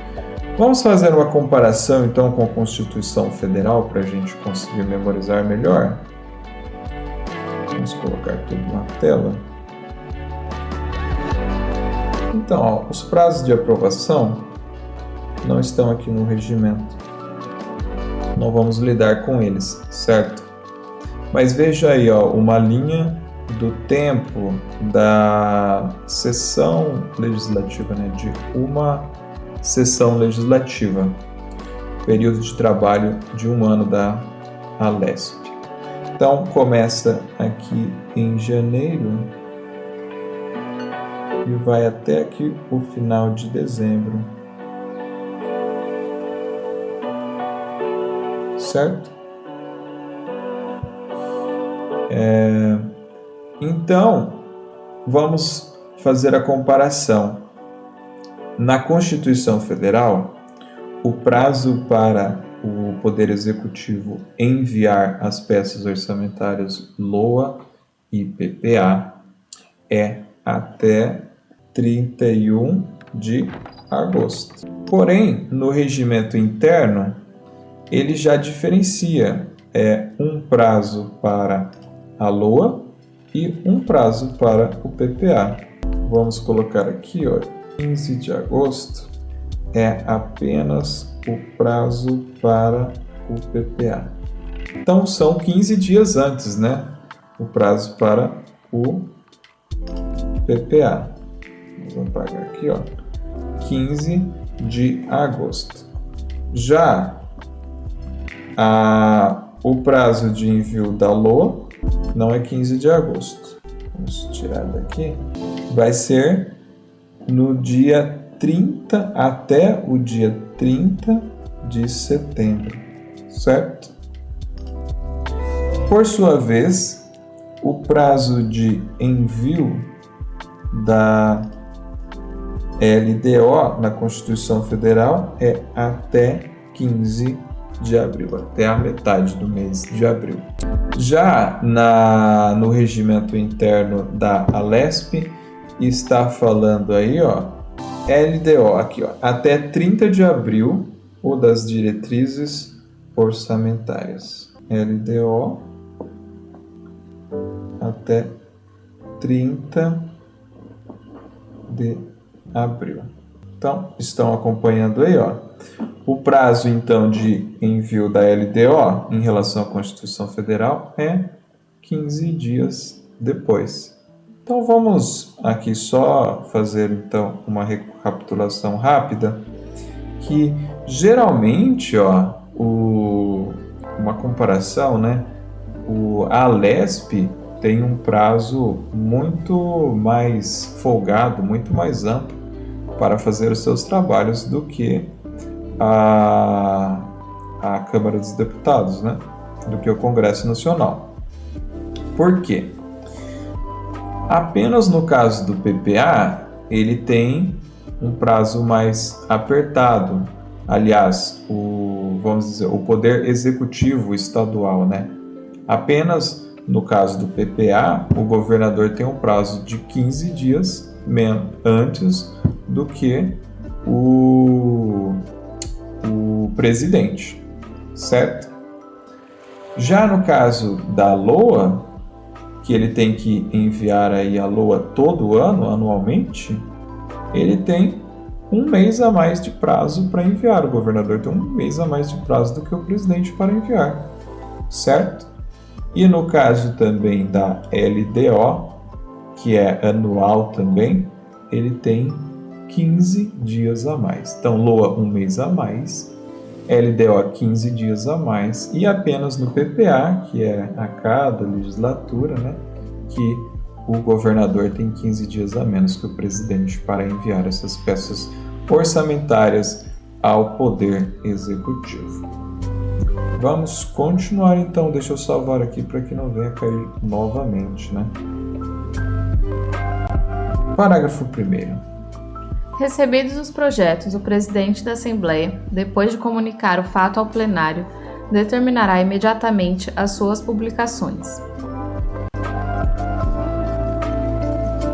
Vamos fazer uma comparação então com a Constituição Federal para a gente conseguir memorizar melhor. Vamos colocar tudo na tela. Então, ó, os prazos de aprovação não estão aqui no regimento. Não vamos lidar com eles, certo? Mas veja aí, ó, uma linha do tempo da sessão legislativa, né? De uma sessão legislativa. Período de trabalho de 1 ano da Alesp. Então, começa aqui em janeiro e vai até aqui o final de dezembro. Certo? Então, vamos fazer a comparação. Na Constituição Federal, o prazo para o Poder Executivo enviar as peças orçamentárias LOA e PPA é até 31 de agosto. Porém, no regimento interno, ele já diferencia um prazo para a LOA e um prazo para o PPA. Vamos colocar aqui, ó, 15 de agosto é apenas o prazo para o PPA. Então, são 15 dias antes, né? O prazo para o PPA. Vamos pagar aqui, ó, 15 de agosto. Já o prazo de envio da LOA não é 15 de agosto. Vamos tirar daqui. Vai ser no dia 30 até o dia 30 de setembro, certo? Por sua vez, o prazo de envio da LDO na Constituição Federal é até 15 de abril, até a metade do mês de abril. Já no regimento interno da Alesp, está falando aí, ó, LDO aqui, ó, até 30 de abril, ou das diretrizes orçamentárias. LDO até 30 de abril. Então, estão acompanhando aí, ó. O prazo, então, de envio da LDO em relação à Constituição Federal é 15 dias depois. Então, vamos aqui só fazer, então, uma recapitulação rápida, que geralmente, ó, uma comparação, né? A Alesp tem um prazo muito mais folgado, muito mais amplo para fazer os seus trabalhos do que a Câmara dos Deputados, né? Do que o Congresso Nacional. Por quê? Apenas no caso do PPA, ele tem um prazo mais apertado. Aliás, vamos dizer, o Poder Executivo Estadual, né? Apenas no caso do PPA, o governador tem um prazo de 15 dias antes do que o presidente, certo? Já no caso da LOA, que ele tem que enviar aí a LOA todo ano, anualmente, ele tem um mês a mais de prazo para enviar. O governador tem um mês a mais de prazo do que o presidente para enviar, certo? E no caso também da LDO, que é anual também, ele tem 15 dias a mais. Então, LOA um mês a mais, LDO 15 dias a mais, e apenas no PPA, que é a cada legislatura, né, que o governador tem 15 dias a menos que o presidente para enviar essas peças orçamentárias ao Poder Executivo. Vamos continuar então, deixa eu salvar aqui para que não venha cair novamente, né? Parágrafo 1º. Recebidos os projetos, o presidente da Assembleia, depois de comunicar o fato ao plenário, determinará imediatamente as suas publicações.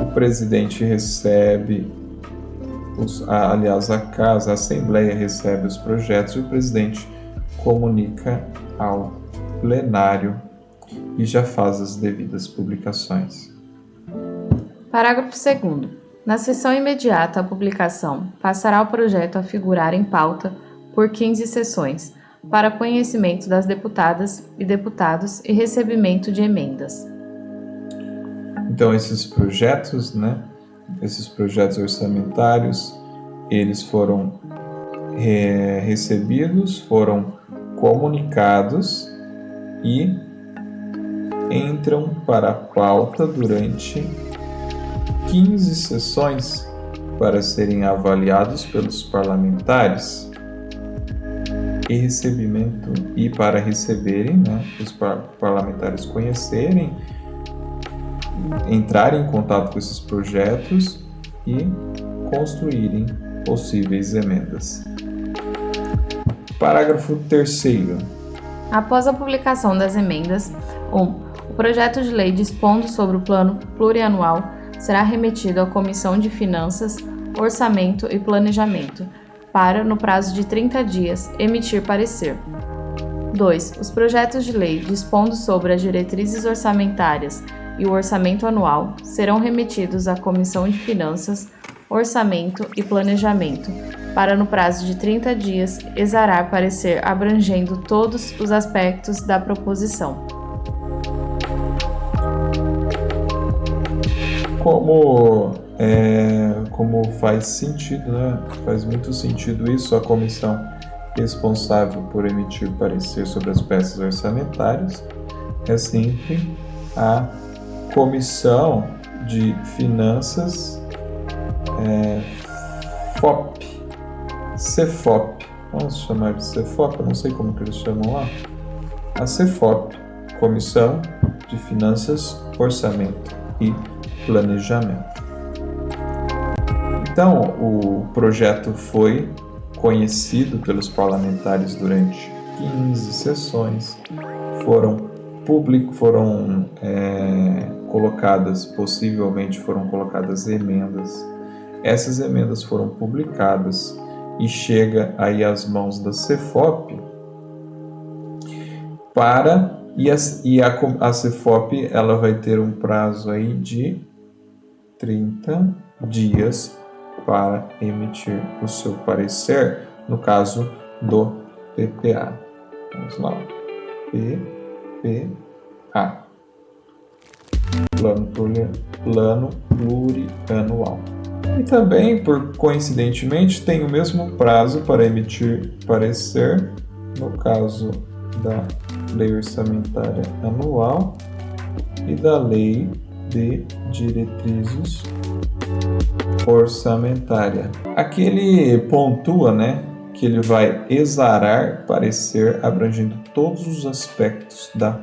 O presidente recebe, a Assembleia recebe os projetos e o presidente comunica ao plenário e já faz as devidas publicações. Parágrafo 2º. Na sessão imediata à publicação, passará o projeto a figurar em pauta por 15 sessões, para conhecimento das deputadas e deputados e recebimento de emendas. Então, esses projetos, esses projetos orçamentários, eles foram recebidos, foram comunicados e entram para a pauta durante 15 sessões para serem avaliados pelos parlamentares e para receberem, os parlamentares conhecerem, entrarem em contato com esses projetos e construírem possíveis emendas. Parágrafo 3º. Após a publicação das emendas, 1. O projeto de lei dispondo sobre o plano plurianual será remetido à Comissão de Finanças, Orçamento e Planejamento, para, no prazo de 30 dias, emitir parecer. 2. Os projetos de lei dispondo sobre as diretrizes orçamentárias e o orçamento anual serão remetidos à Comissão de Finanças, Orçamento e Planejamento, para, no prazo de 30 dias, exarar parecer abrangendo todos os aspectos da proposição. Como faz sentido, faz muito sentido isso, a comissão responsável por emitir parecer sobre as peças orçamentárias é sempre a Comissão de Finanças CEFOP, vamos chamar de CEFOP, eu não sei como que eles chamam lá, a CEFOP, Comissão de Finanças, Orçamento e Planejamento. Então, o projeto foi conhecido pelos parlamentares durante 15 sessões, possivelmente foram colocadas emendas. Essas emendas foram publicadas e chega aí às mãos da CEFOP a CEFOP ela vai ter um prazo aí de 30 dias para emitir o seu parecer, no caso do PPA. Vamos lá. PPA. Plano Plurianual. E também, coincidentemente, tem o mesmo prazo para emitir parecer, no caso da Lei Orçamentária Anual e da Lei de Diretrizes Orçamentária. Aqui ele pontua, que ele vai exarar parecer abrangendo todos os aspectos da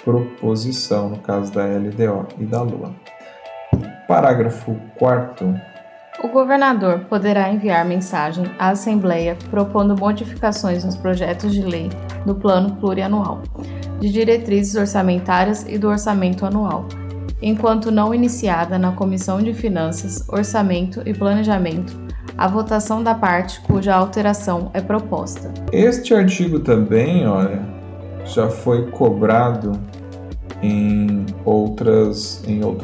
proposição, no caso da LDO e da LOA. Parágrafo 4º. O governador poderá enviar mensagem à Assembleia propondo modificações nos projetos de lei do Plano Plurianual, de diretrizes orçamentárias e do orçamento anual, enquanto não iniciada na Comissão de Finanças, Orçamento e Planejamento a votação da parte cuja alteração é proposta. Este artigo também, já foi cobrado em outros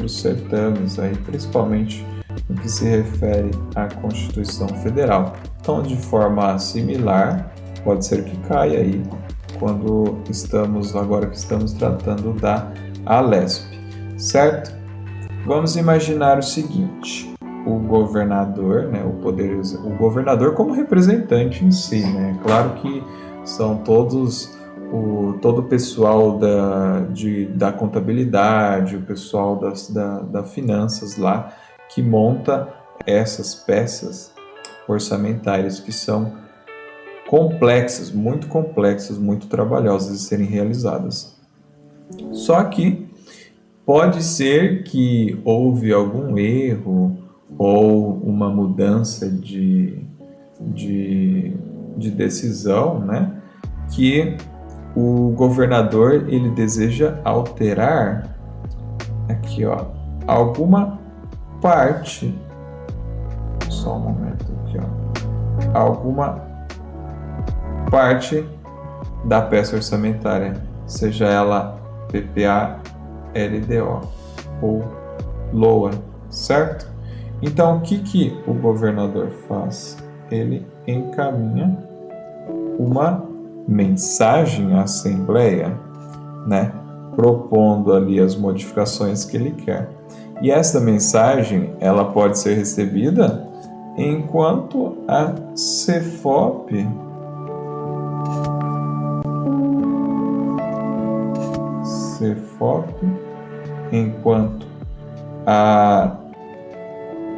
certames, principalmente no que se refere à Constituição Federal. Então, de forma similar, pode ser que caia aí agora que estamos tratando da ALESP, certo? Vamos imaginar o seguinte: o governador, o governador como representante em si, Claro que são todo o pessoal da contabilidade, o pessoal da finanças lá, que monta essas peças orçamentárias que são complexas, muito trabalhosas de serem realizadas. Só que pode ser que houve algum erro ou uma mudança de decisão, que o governador ele deseja alterar aqui, alguma parte, só um momento aqui, alguma parte da peça orçamentária, seja ela PPA, LDO ou LOA, certo? Então, o que o governador faz? Ele encaminha uma mensagem à Assembleia, né, propondo ali as modificações que ele quer. E essa mensagem, ela pode ser recebida enquanto a CEFOP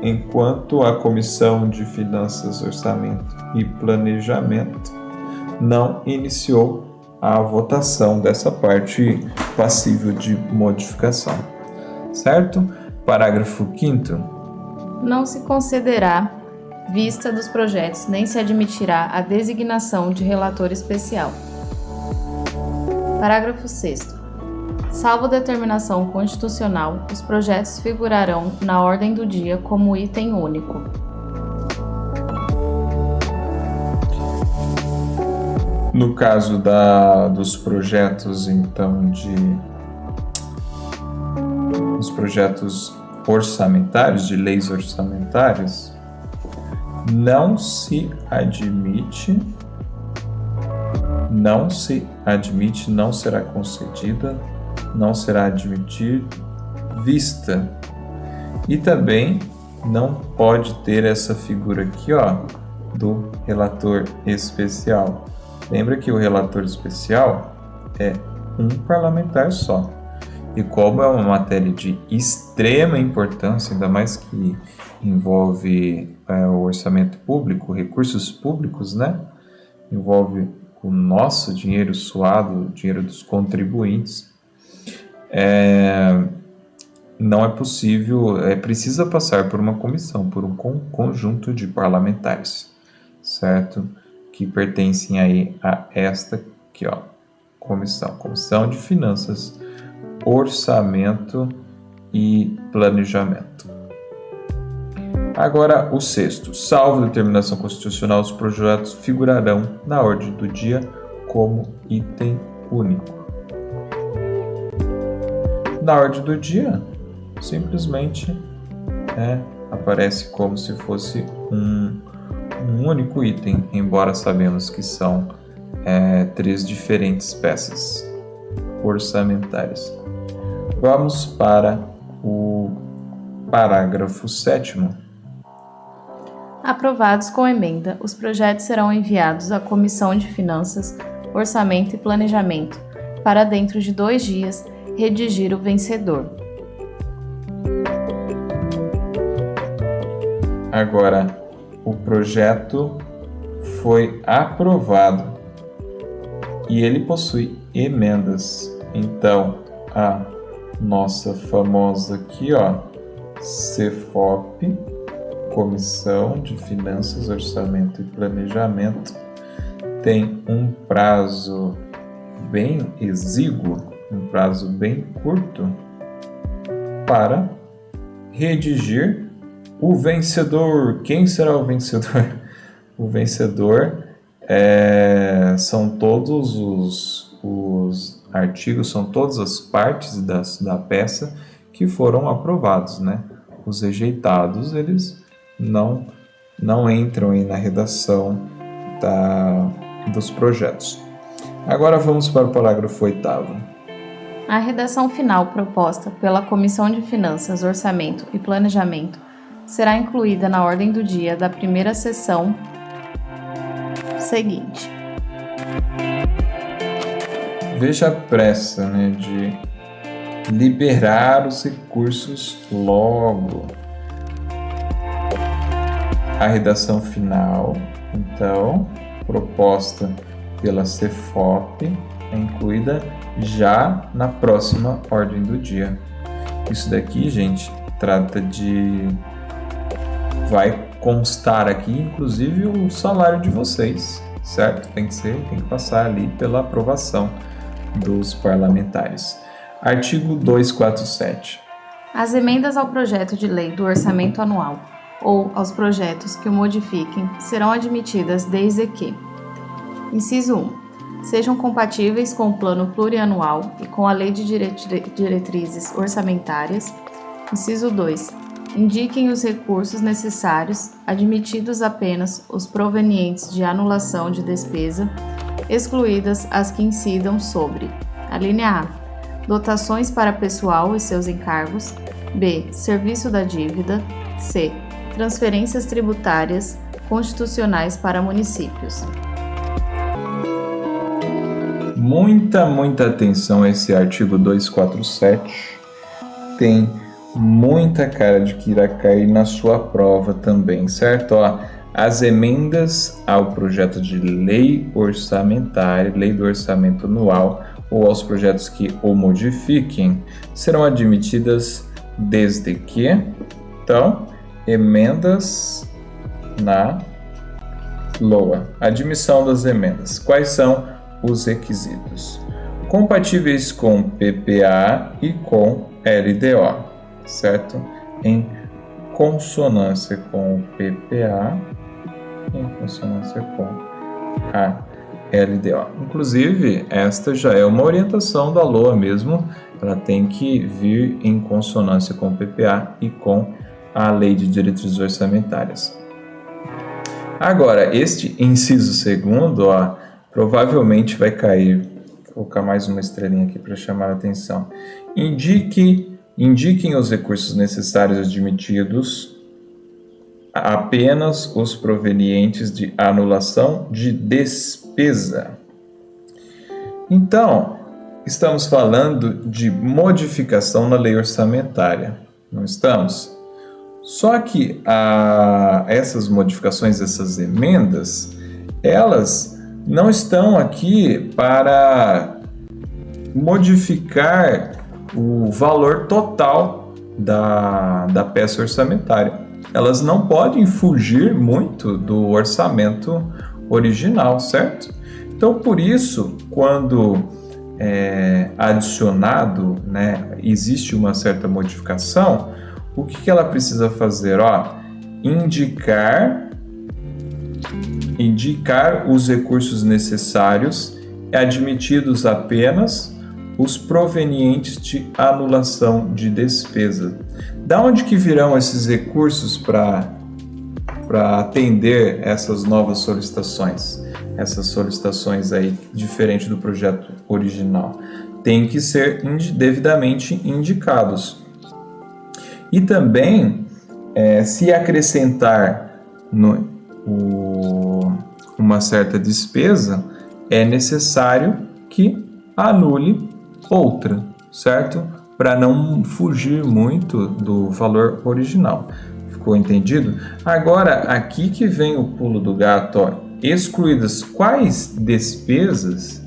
enquanto a Comissão de Finanças, Orçamento e Planejamento não iniciou a votação dessa parte passível de modificação. Certo? Parágrafo 5º. Não se concederá vista dos projetos, nem se admitirá a designação de relator especial. Parágrafo 6º. Salvo determinação constitucional, os projetos figurarão na ordem do dia como item único. No caso dos projetos, então, os projetos orçamentários, de leis orçamentárias, não será concedida, não será admitida vista. E também não pode ter essa figura aqui, ó, do relator especial. Lembra que o relator especial é um parlamentar só. E como é uma matéria de extrema importância, ainda mais que envolve o orçamento público, recursos públicos, né? Envolve o nosso dinheiro suado, o dinheiro dos contribuintes, não é possível, precisa passar por uma comissão, por um conjunto de parlamentares, certo? Que pertencem aí a esta aqui, ó, Comissão de Finanças, Orçamento e Planejamento. Agora, o 6º. Salvo determinação constitucional, os projetos figurarão na ordem do dia como item único. Na ordem do dia, simplesmente aparece como se fosse um único item, embora sabemos que são 3 diferentes peças orçamentárias. Vamos para o parágrafo 7º. Aprovados com emenda, os projetos serão enviados à Comissão de Finanças, Orçamento e Planejamento para, dentro de 2 dias, redigir o vencedor. Agora, o projeto foi aprovado e ele possui emendas. Então, a nossa famosa aqui, ó, CEFOP, Comissão de Finanças, Orçamento e Planejamento, tem um prazo bem exíguo, um prazo bem curto, para redigir o vencedor. Quem será o vencedor? O vencedor são todos os artigos, são todas as partes da peça que foram aprovados, né? Os rejeitados, eles não entram aí na redação dos projetos. Agora vamos para o parágrafo 8º. A redação final proposta pela Comissão de Finanças, Orçamento e Planejamento será incluída na ordem do dia da primeira sessão seguinte. Veja a pressa, né, de liberar os recursos logo. A redação final, então, proposta pela CEFOP, é incluída já na próxima ordem do dia. Isso daqui, gente, vai constar aqui, inclusive, o salário de vocês, certo? Tem que passar ali pela aprovação dos parlamentares. Artigo 247. As emendas ao projeto de lei do orçamento anual ou aos projetos que o modifiquem serão admitidas desde que: inciso 1. Sejam compatíveis com o plano plurianual e com a lei de diretrizes orçamentárias. Inciso 2. indiquem os recursos necessários, admitidos apenas os provenientes de anulação de despesa, excluídas as que incidam sobre: a linha A, dotações para pessoal e seus encargos; B, serviço da dívida; C, transferências tributárias constitucionais para municípios. Muita atenção a esse artigo 247. Tem muita cara de que irá cair na sua prova também, certo? As emendas ao projeto de lei orçamentária, lei do orçamento anual, ou aos projetos que o modifiquem, serão admitidas desde que, então, emendas na LOA. Admissão das emendas. Quais são os requisitos? Compatíveis com PPA e com LDO, certo? Em consonância com o PPA, em consonância com a LDO. Inclusive, esta já é uma orientação da LOA mesmo, ela tem que vir em consonância com o PPA e com a Lei de Diretrizes Orçamentárias. Agora, este inciso segundo, provavelmente vai cair. Vou colocar mais uma estrelinha aqui para chamar a atenção. Indiquem os recursos necessários admitidos apenas os provenientes de anulação de despesa. Então, estamos falando de modificação na lei orçamentária, não estamos? Só que essas modificações, essas emendas, elas não estão aqui para modificar o valor total da peça orçamentária. Elas não podem fugir muito do orçamento original, certo? Então, por isso, quando adicionado, existe uma certa modificação, o que ela precisa fazer? Indicar os recursos necessários, admitidos apenas os provenientes de anulação de despesa. Da onde que virão esses recursos para atender essas novas solicitações? Essas solicitações aí, diferente do projeto original, tem que ser devidamente indicados. E também, se acrescentar uma certa despesa, é necessário que anule outra, certo? Para não fugir muito do valor original. Ficou entendido? Agora, aqui que vem o pulo do gato, excluídas quais despesas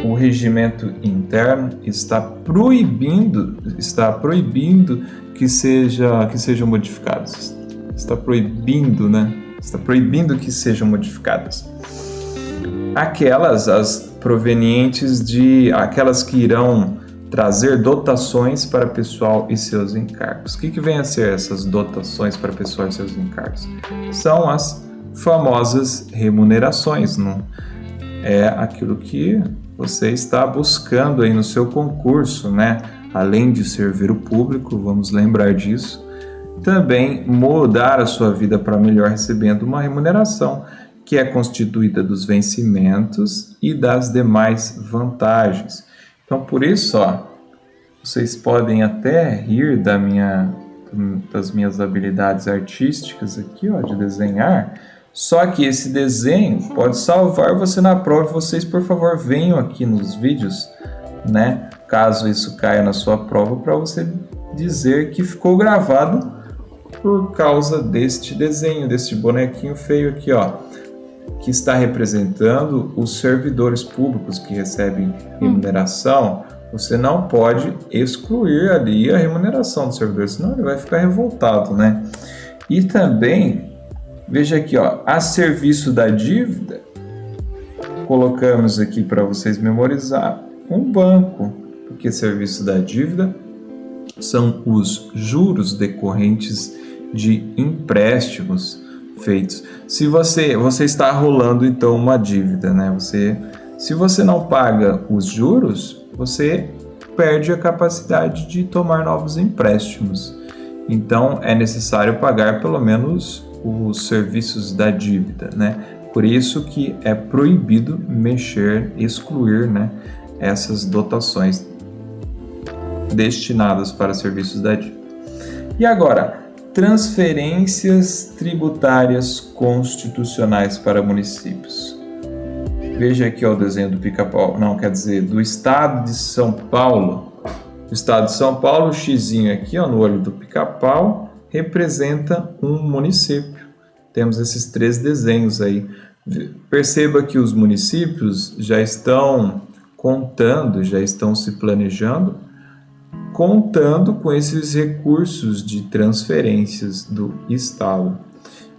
o regimento interno está proibindo que sejam modificadas. Está proibindo, Está proibindo que sejam modificadas. Aquelas que irão trazer dotações para pessoal e seus encargos. O que vem a ser essas dotações para pessoal e seus encargos? São as famosas remunerações, não? É aquilo que você está buscando aí no seu concurso, Além de servir o público, vamos lembrar disso, também mudar a sua vida para melhor recebendo uma remuneração, que é constituída dos vencimentos e das demais vantagens. Então, por isso, vocês podem até rir das minhas habilidades artísticas aqui, de desenhar, só que esse desenho pode salvar você na prova. Vocês, por favor, venham aqui nos vídeos, caso isso caia na sua prova, para você dizer que ficou gravado por causa deste desenho, deste bonequinho feio aqui, que está representando os servidores públicos que recebem remuneração. Você não pode excluir ali a remuneração do servidor, senão ele vai ficar revoltado, E também, veja aqui, a serviço da dívida, colocamos aqui para vocês memorizar um banco, porque serviço da dívida são os juros decorrentes de empréstimos feitos. Se você está rolando então uma dívida, se você não paga os juros, você perde a capacidade de tomar novos empréstimos. então é necessário pagar pelo menos os serviços da dívida, né? Por isso que é proibido mexer, excluir, né, essas dotações destinadas para serviços da dívida. E agora, transferências tributárias constitucionais para municípios. Veja aqui ó, o desenho do Pica-Pau, não, quer dizer, do estado de São Paulo. O estado de São Paulo, o xizinho aqui ó, no olho do Pica-Pau, representa um município. Temos esses 3 desenhos aí. Perceba que os municípios já estão contando, já estão se planejando, contando com esses recursos de transferências do Estado.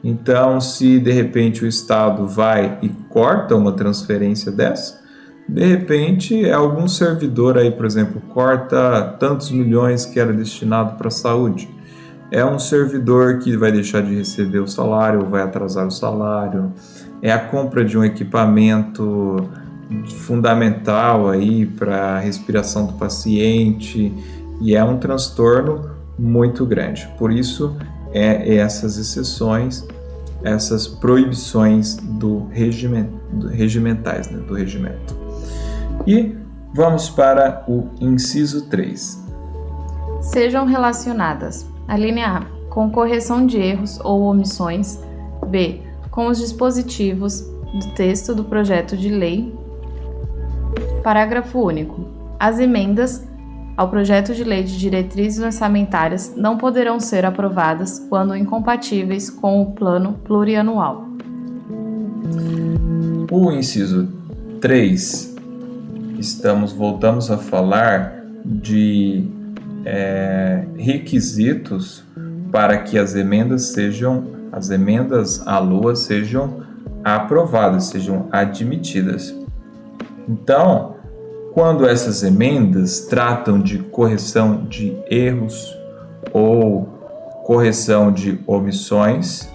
Então, se de repente o Estado vai e corta uma transferência dessa, de repente algum servidor aí, por exemplo, corta tantos milhões que era destinado para a saúde. É um servidor que vai deixar de receber o salário, ou vai atrasar o salário. É a compra de um equipamento fundamental aí para a respiração do paciente, e é um transtorno muito grande. Por isso, essas exceções, essas proibições regimentais, né, do regimento. E vamos para o inciso 3. Sejam relacionadas. A linha A, com correção de erros ou omissões. B, com os dispositivos do texto do projeto de lei. Parágrafo único. As emendas ao projeto de lei de diretrizes orçamentárias não poderão ser aprovadas quando incompatíveis com o plano plurianual. O inciso 3, voltamos a falar de requisitos para que as emendas à LOA sejam aprovadas, sejam admitidas. Então, quando essas emendas tratam de correção de erros ou correção de omissões,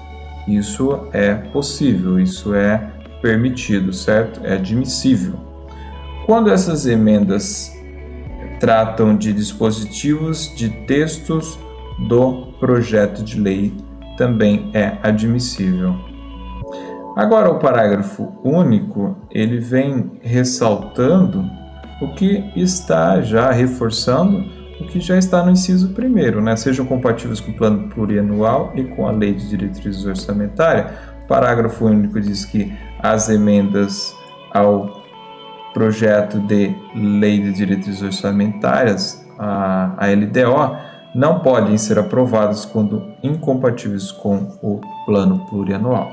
isso é possível, isso é permitido, certo? É admissível. Quando essas emendas tratam de dispositivos de textos do projeto de lei, também é admissível. Agora, o parágrafo único, ele vem ressaltando o que está já reforçando, o que já está no inciso 1º, né? Sejam compatíveis com o plano plurianual e com a lei de diretrizes orçamentárias. O parágrafo único diz que as emendas ao projeto de lei de diretrizes orçamentárias, a LDO, não podem ser aprovadas quando incompatíveis com o plano plurianual.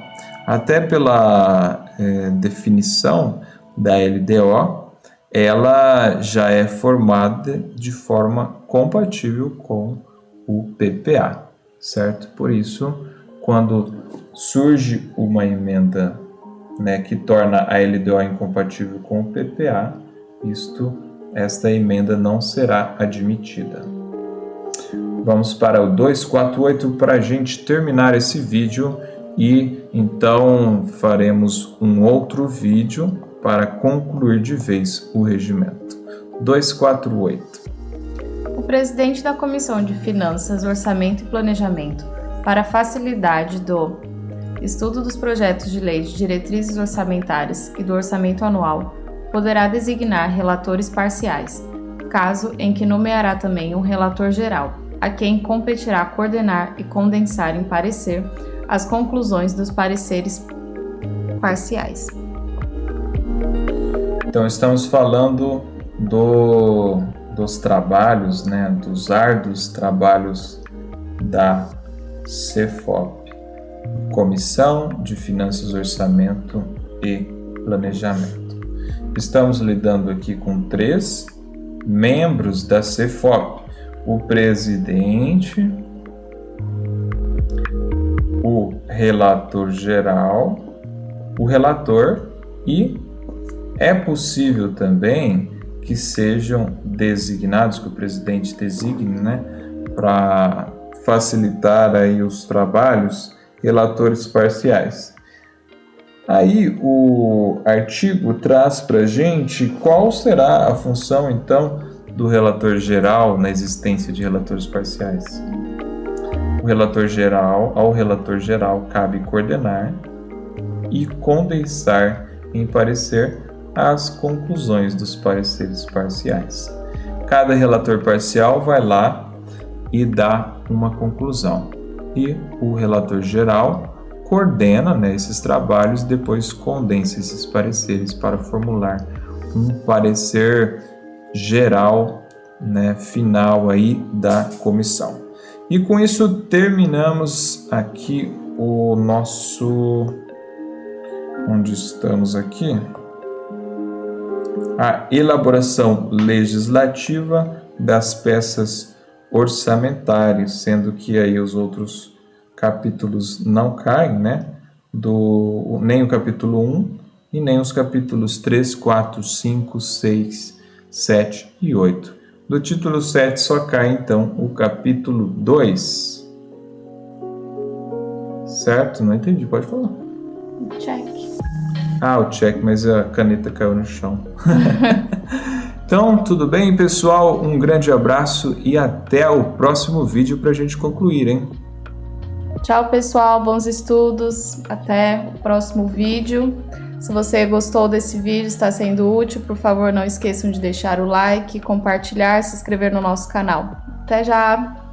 Até pela definição da LDO, ela já é formada de forma compatível com o PPA, certo? Por isso, quando surge uma emenda, né, que torna a LDO incompatível com o PPA, esta emenda não será admitida. Vamos para o 248 para a gente terminar esse vídeo e então faremos um outro vídeo para concluir de vez o regimento. 248. O presidente da Comissão de Finanças, Orçamento e Planejamento, para a facilidade do estudo dos projetos de lei de diretrizes orçamentárias e do orçamento anual, poderá designar relatores parciais, caso em que nomeará também um relator geral, a quem competirá coordenar e condensar em parecer as conclusões dos pareceres parciais. Então, estamos falando dos trabalhos, né, dos árduos trabalhos da CEFOP, Comissão de Finanças, Orçamento e Planejamento. Estamos lidando aqui com 3 membros da CEFOP: o presidente, o relator geral, o relator, e é possível também que sejam designados, que o presidente designe, né, para facilitar aí os trabalhos, relatores parciais. Aí o artigo traz para a gente qual será a função, então, do relator geral na existência de relatores parciais. Ao relator geral cabe coordenar e condensar em parecer as conclusões dos pareceres parciais. Cada relator parcial vai lá e dá uma conclusão. E o relator geral coordena, né, esses trabalhos e depois condensa esses pareceres para formular um parecer geral, né, final aí da comissão. E com isso terminamos aqui o nosso... Onde estamos aqui? A elaboração legislativa das peças orçamentárias, sendo que aí os outros capítulos não caem, né? Nem o capítulo 1 e nem os capítulos 3, 4, 5, 6, 7 e 8. Do título 7 só cai então o capítulo 2. Certo? Não entendi, pode falar. Check. Ah, o check, mas a caneta caiu no chão. Então, tudo bem, pessoal? Um grande abraço e até o próximo vídeo para a gente concluir, hein? Tchau, pessoal. Bons estudos. Até o próximo vídeo. Se você gostou desse vídeo, está sendo útil, por favor, não esqueçam de deixar o like, compartilhar, se inscrever no nosso canal. Até já!